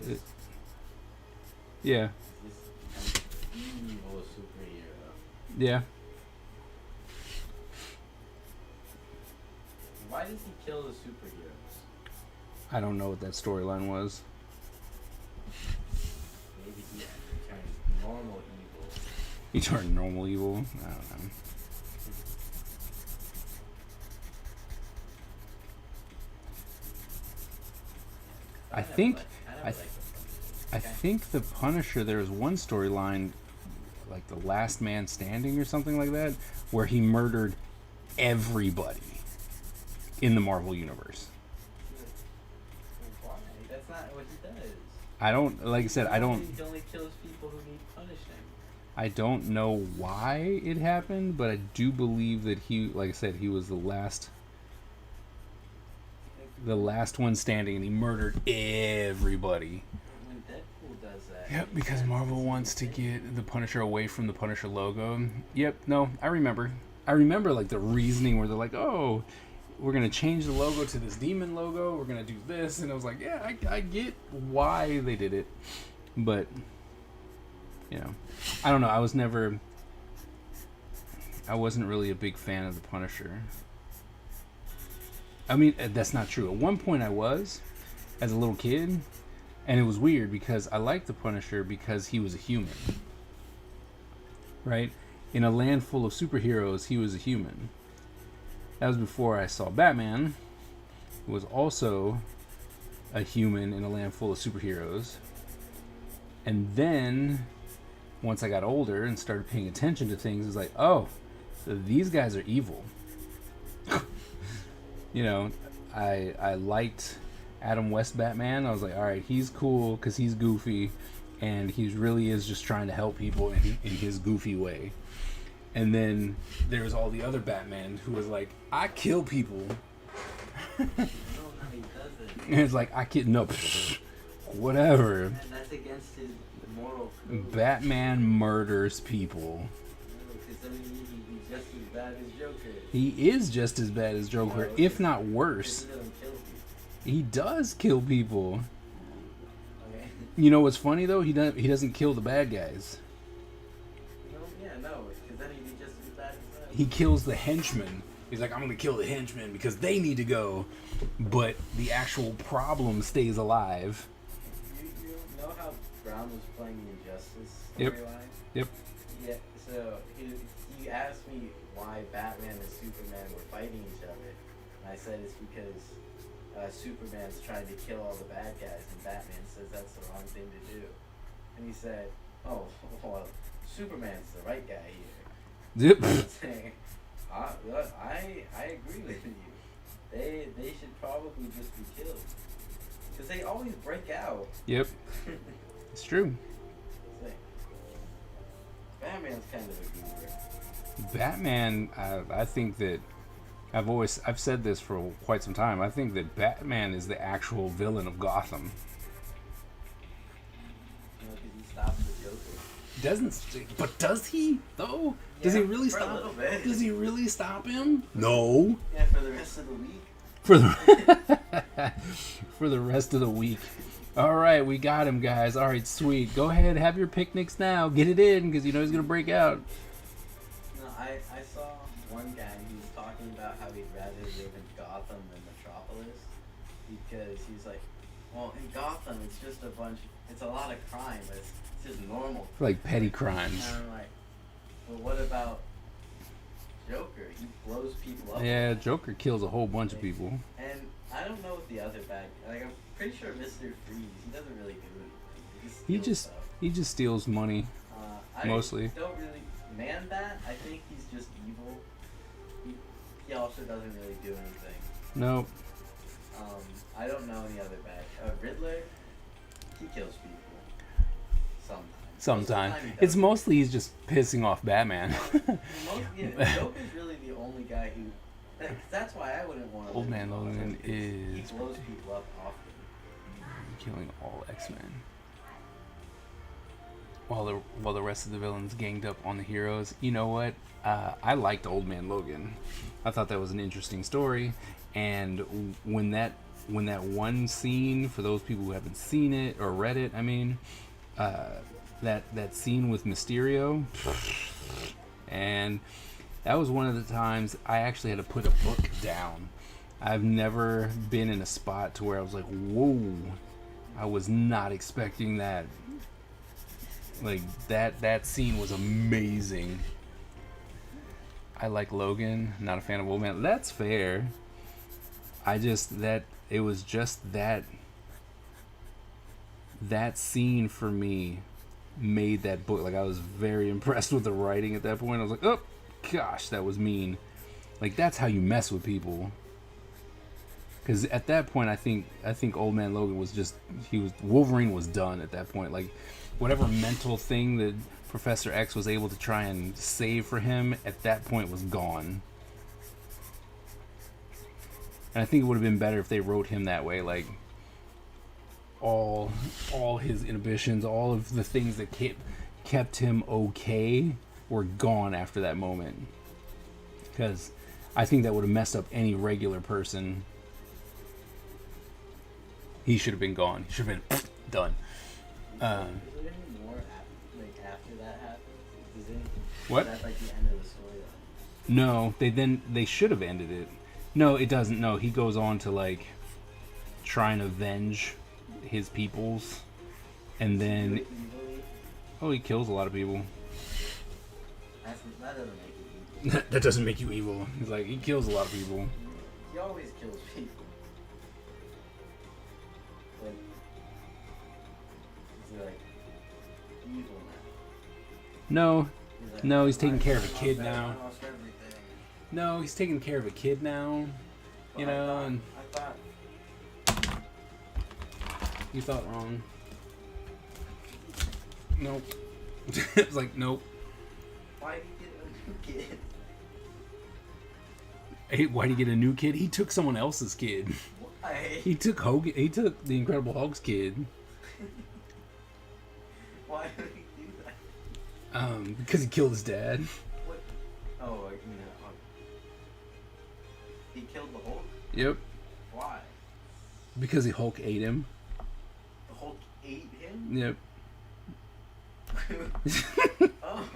goofy.
Yeah.
This kind of evil superhero.
Yeah.
Why does he kill the superheroes?
I don't know what that storyline was.
Maybe he turned normal evil.
He turned normal evil. I don't know. I think I think the Punisher, there was one storyline, like the Last Man Standing or something like that, where he murdered everybody in the Marvel universe.
Why? That's not what he does.
I don't, like I said, I don't.
He only kills people who need punishing.
I don't know why it happened, but I do believe that he, like I said, he was the last one standing, and he murdered everybody.
When Deadpool does that.
Yep, because Marvel wants to get the Punisher away from the Punisher logo. Yep, no, I remember. Like the reasoning where they're like, oh, we're going to change the logo to this demon logo. We're going to do this. And I was like, yeah, I get why they did it. But, you know, I don't know. I wasn't really a big fan of the Punisher. I mean, that's not true. At one point I was, as a little kid, and it was weird because I liked the Punisher because he was a human. Right? In a land full of superheroes, he was a human. That was before I saw Batman, who was also a human in a land full of superheroes. And then, once I got older and started paying attention to things, it was like, oh, so these guys are evil. You know, I liked Adam West Batman. I was like, all right, he's cool because he's goofy, and he really is just trying to help people in his goofy way. And then there's all the other Batman who was like, I kill people.
I don't know how he does it.
And it's like, I kid, no, whatever.
And that's against his moral code.
Batman murders people.
Because I mean, he's just as bad as Joker.
He is just as bad as Joker, if not worse.
He doesn't kill people.
He does kill people.
Okay.
You know what's funny though? He doesn't kill the bad guys.
Because then he'd be just as bad as them.
He kills the henchmen. He's like, I'm gonna kill the henchmen because they need to go. But the actual problem stays alive.
You know how Brown was playing the Injustice
Yep.
storyline?
Yep.
Yeah, so he asked me why Batman and Superman were fighting each other. And I said it's because Superman's trying to kill all the bad guys, and Batman says that's the wrong thing to do. And he said, oh, well, Superman's the right guy here.
Yep.
I'm saying, I agree with you. They should probably just be killed. Because they always break out.
Yep. It's true.
It's like, Batman's kind of a goober.
Batman, I think that I've said this for quite some time. I think that Batman is the actual villain of Gotham.
You know, because he stops the Joker.
But does he though? Does
Yeah,
he really
for a
stop?
little bit.
Does he really stop him? No.
Yeah, for the rest of the week.
For the rest of the week. All right, we got him, guys. All right, sweet. Go ahead, have your picnics now. Get it in, because you know he's gonna break out.
No, I saw one guy, he was talking about how he'd rather live in Gotham than Metropolis, because he's like, well, in Gotham it's just it's a lot of crime, but it's just normal.
Like petty crimes.
And I'm like, well, what about Joker? He blows people up.
Yeah, Joker kills a whole bunch of people.
And I don't know what the other bad, I'm pretty sure Mr. Freeze, he doesn't really do anything.
He just steals money. Mostly.
I don't really, Man-Bat, I think he's just evil. He also doesn't really do anything.
Nope.
I don't know any other bad. Riddler, he kills people.
Sometimes.
He
It's
doesn't.
mostly he's just pissing off Batman.
Joker's really the only guy who. That's why I wouldn't want to.
Old Man Logan
He
is
blows people up often.
killing all X-Men. While the rest of the villains ganged up on the heroes. You know what? I liked Old Man Logan. I thought that was an interesting story. And when that one scene, for those people who haven't seen it or read it, I mean, that scene with Mysterio, and that was one of the times I actually had to put a book down. I've never been in a spot to where I was like, whoa, I was not expecting that. Like that scene was amazing. I like Logan, not a fan of Old Man. That's fair. It was just that scene for me made that book. Like, I was very impressed with the writing at that point. I was like, oh gosh, that was mean. Like, that's how you mess with people. Because at that point, I think Old Man Logan was Wolverine was done at that point. Like, whatever mental thing that Professor X was able to try and save for him at that point was gone. And I think it would have been better if they wrote him that way. Like, all his inhibitions, all of the things that kept him okay were gone after that moment. Because I think that would have messed up any regular person. He should have been gone. He should have been done.
Is there any more after that happens?
What?
Is that like the end of the story?
No, they should have ended it. No, it doesn't. No, he goes on to like try and avenge his peoples, and then he kills a lot of people.
That doesn't make it evil.
That doesn't make you evil. He's like, he kills a lot of people.
He always kills people. But is he like evil now?
No, he's taking care of a kid now.
I lost everything.
No, he's taking care of a kid now. You know, and
I thought
you thought wrong. Nope. It's like, nope.
why did he get a new kid?
Hey, why'd he get a new kid? He took someone else's kid.
Why?
He took the Incredible Hulk's kid.
Why did he do that?
Because he killed his dad.
What? Oh, I mean, he killed the Hulk?
Yep.
Why?
Because the Hulk ate him.
The Hulk ate him?
Yep.
Oh.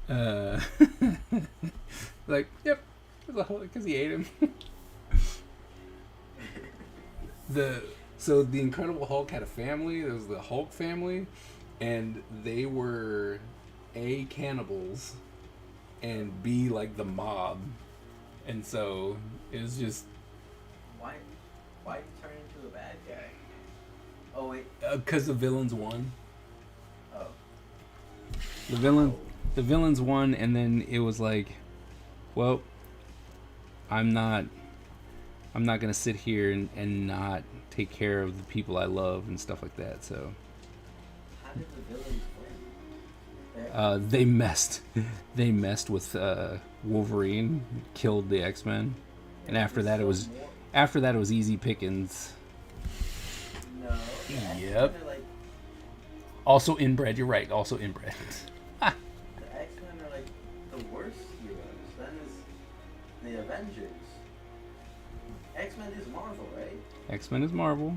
Okay.
Like, yep. Because he ate him. So the Incredible Hulk had a family. There was the Hulk family, and they were A, cannibals, and B, like the mob. And so it was just
Why did he turn into a bad guy? Oh wait.
because the villains won.
Oh.
The villains won, and then it was like, well, I'm not gonna sit here and not take care of the people I love and stuff like that. So
How did the villains win?
they messed with Wolverine, killed the X-Men, and after that it was easy pickings.
No. the X-Men
Yep.
are like
Also inbred. You're right. Also inbred.
the X-Men are like the worst heroes. Then is the Avengers. X-Men is Marvel, right?
X-Men is Marvel.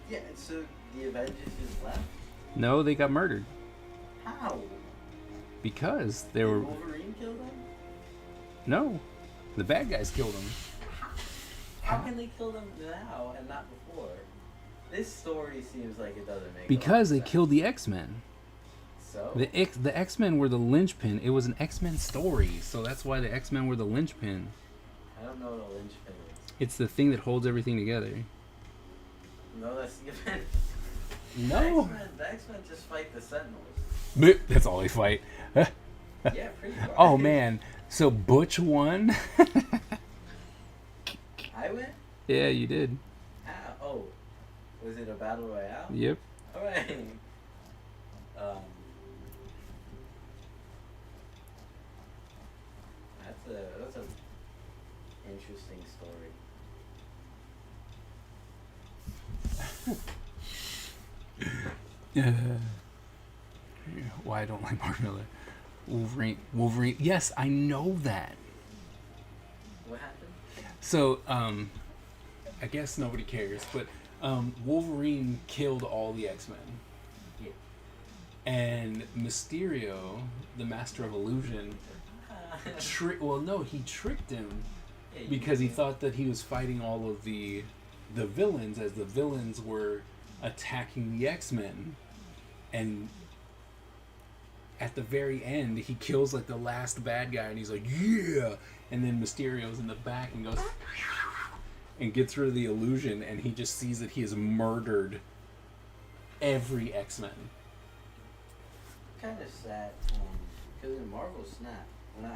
Yeah. So the Avengers is left.
No, they got murdered
How?
because they
Did
were
Wolverine kill them?
no, the bad guys killed them.
How can they kill them now and not before? This story seems like it doesn't make
Because
a
they
lot of
killed the X-Men.
sense. So
The X-Men were the linchpin. It was an X-Men story, so that's why the X-Men were the linchpin.
I don't know what a linchpin is.
It's the thing that holds everything together.
No, that's the Avengers.
No,
The X-Men just fight the Sentinels.
that's all they fight.
Yeah, pretty much.
Oh man, so Butch won.
I went?
Yeah, you did.
How? Oh. Was it a battle royale?
Yep.
Alright. That's a interesting story.
Why I don't like Mark Miller. Wolverine. Yes, I know that.
What happened?
So, I guess nobody cares, but Wolverine killed all the X-Men.
Yeah.
And Mysterio, the Master of Illusion, he tricked him
Yeah,
because he thought that he was fighting all of the the villains as the villains were attacking the X-Men, and at the very end he kills like the last bad guy and he's like, yeah, and then Mysterio's in the back and goes and gets rid of the illusion, and he just sees that he has murdered every X-Men.
Kind of sad, because in Marvel Snap, when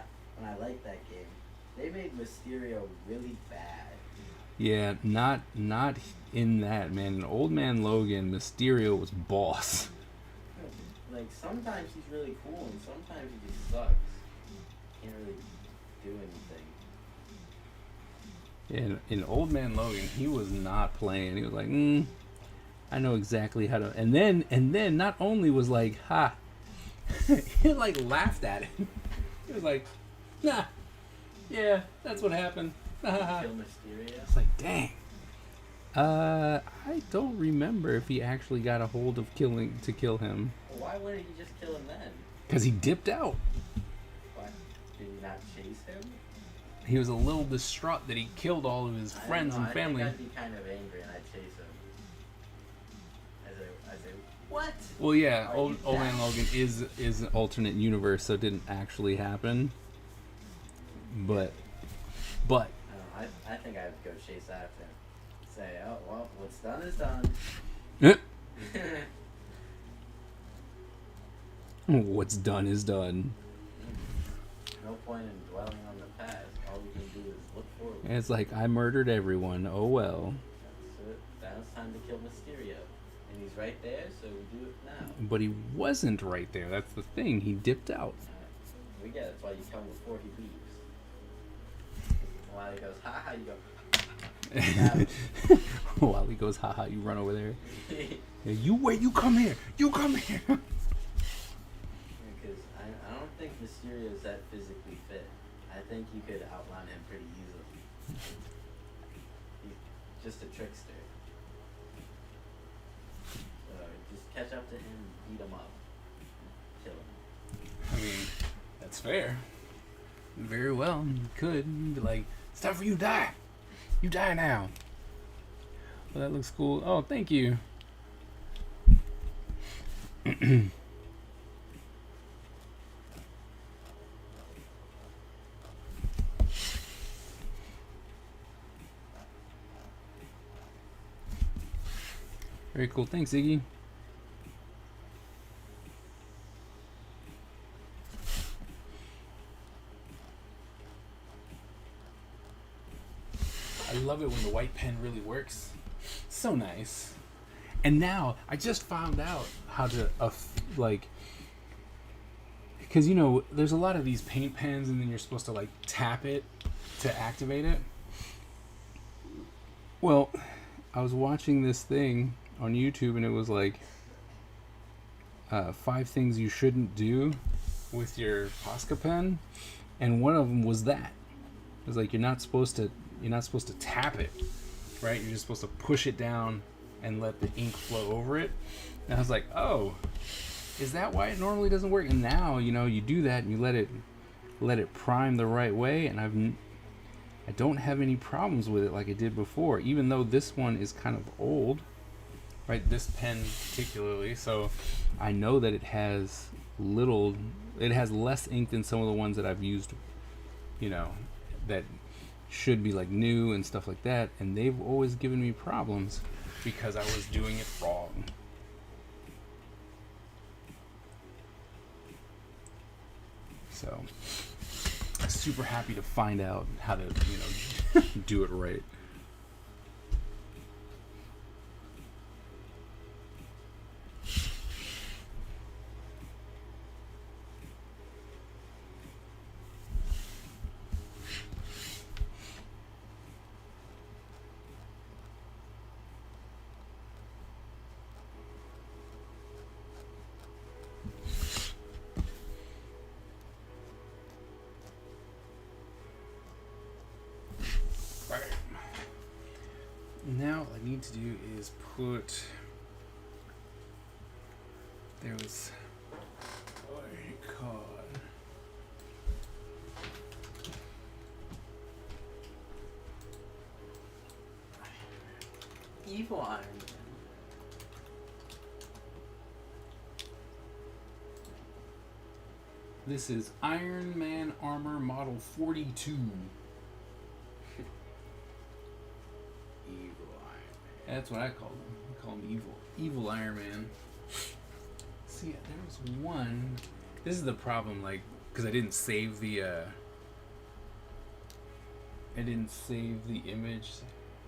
I liked that game, they made Mysterio really bad.
Yeah, not in that, man. In Old Man Logan, Mysterio was boss.
Like, sometimes he's really cool, and sometimes he just sucks. Can't really do anything.
In Old Man Logan, he was not playing. He was like, I know exactly how to. And then not only was like, ha, he like laughed at it. He was like, nah, yeah, that's what happened.
Kill Mysterio?
It's like, dang. I don't remember if he actually got a hold of kill him.
Well, why wouldn't he just kill him then?
Because he dipped out.
Why? Did he not chase him?
He was a little distraught that he killed all of his friends and family.
I think I'd be kind of angry and I'd chase him. I say, what?
Well, yeah,
Are
Old
you
Man
down?
Logan is an alternate universe, so it didn't actually happen. But
I think I'd go chase after him. Say, oh, well, what's done is done.
What's done is done.
No point in dwelling on the past. All we can do is look forward.
And it's like, I murdered everyone. Oh well.
That's it. Now it's time to kill Mysterio. And he's right there, so we do it now.
But he wasn't right there. That's the thing. He dipped out.
We get it. That's why you come before he leaves. While he goes, ha, you go.
While he goes, haha, you run over there. Yeah, you wait, you come here. You come here.
Because I don't think Mysterio's that physically fit. I think you could outrun him pretty easily. He's just a trickster. So just catch up to him, beat him up, kill him.
I mean, that's fair. Very well. You could be like, it's time for you to die. You die now. Well, that looks cool. Oh, thank you. Very cool. Thanks, Iggy. I love it when the white pen really works. So nice. And now I just found out how to because you know there's a lot of these paint pens and then you're supposed to like tap it to activate it. Well, I was watching this thing on YouTube and it was like 5 things you shouldn't do with your Posca pen, and one of them was that. It was like you're not supposed to tap it, right? You're just supposed to push it down and let the ink flow over it. And I was like, oh, is that why it normally doesn't work? And now, you know, you do that and you let it prime the right way, and I don't have any problems with it like I did before, even though this one is kind of old, right? This pen particularly, so I know that it has less ink than some of the ones that I've used, you know, that should be like new and stuff like that, and they've always given me problems because I was doing it wrong. So I'm super happy to find out how to, you know, do it right. Now what I need to do is put, there was, what do you call it?
evil Iron Man.
This is Iron Man Armor Model 42.
Evil Iron
That's what I call them. I call him evil. Evil Iron Man. See, there was one. This is the problem, like, because I didn't save the. I didn't save the image.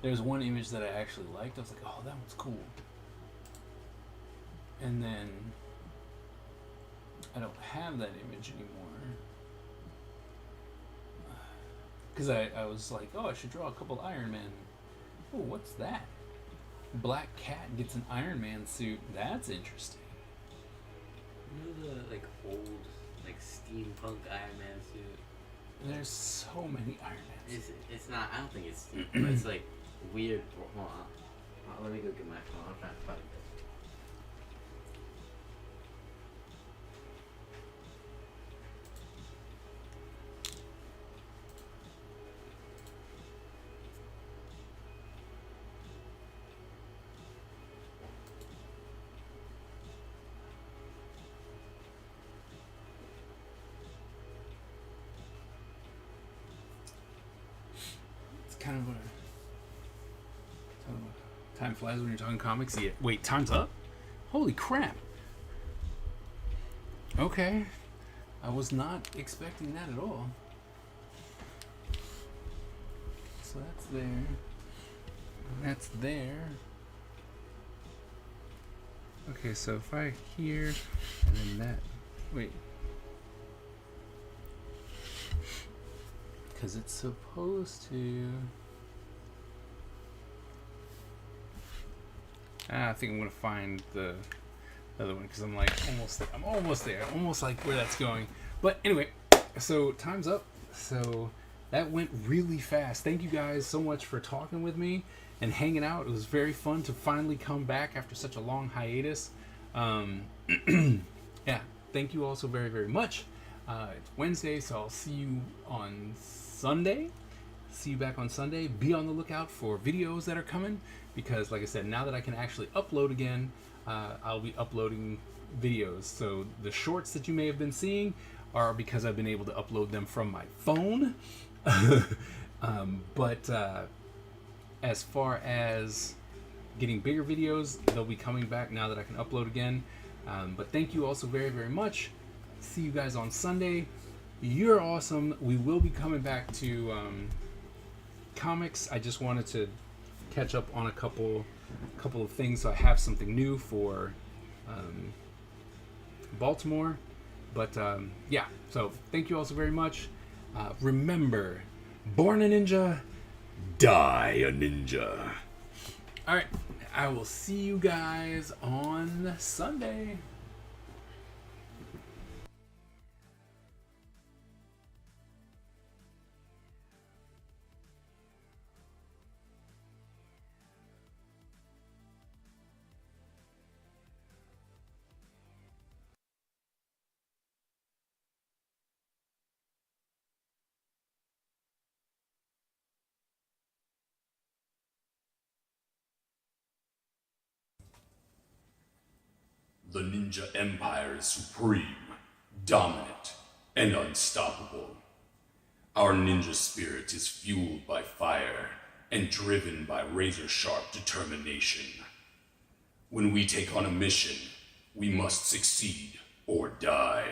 There's one image that I actually liked. I was like, oh, that one's cool. And then I don't have that image anymore. Because I was like, oh, I should draw a couple Iron Man. Oh, what's that? Black Cat gets an Iron Man suit. That's interesting.
Man. You know the like old like steampunk Iron Man suit?
There's so many Iron Man suits.
It's not. I don't think it's steampunk. But it's like weird. Hold on. Let me go get my phone. I'm trying to find it.
Kind of a time flies when you're talking comics. Yeah. Wait, time's up? Holy crap. Okay. I was not expecting that at all. So that's there. That's there. Okay, so if I here and then that. Wait. Because it's supposed to. I think I'm gonna find the other one because I'm like almost there. I'm almost there. Almost like where that's going. But anyway, so time's up. So that went really fast. Thank you guys so much for talking with me and hanging out. It was very fun to finally come back after such a long hiatus. Yeah, thank you all so very, very much. It's Wednesday, so I'll see you on Sunday. See you back on Sunday. Be on the lookout for videos that are coming because, like I said, now that I can actually upload again, I'll be uploading videos. So the shorts that you may have been seeing are because I've been able to upload them from my phone. But as far as getting bigger videos, they'll be coming back now that I can upload again. But thank you also very, very much. See you guys on Sunday. You're awesome. We will be coming back to comics. I just wanted to catch up on a couple of things so I have something new for Baltimore. But yeah, so thank you all so very much. Remember, born a ninja, die a ninja. All right, I will see you guys on Sunday.
The Ninja Empire is supreme, dominant, and unstoppable. Our ninja spirit is fueled by fire and driven by razor-sharp determination. When we take on a mission, we must succeed or die.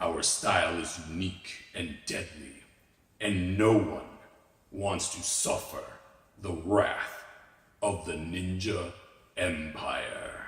Our style is unique and deadly, and no one wants to suffer the wrath of the Ninja Empire.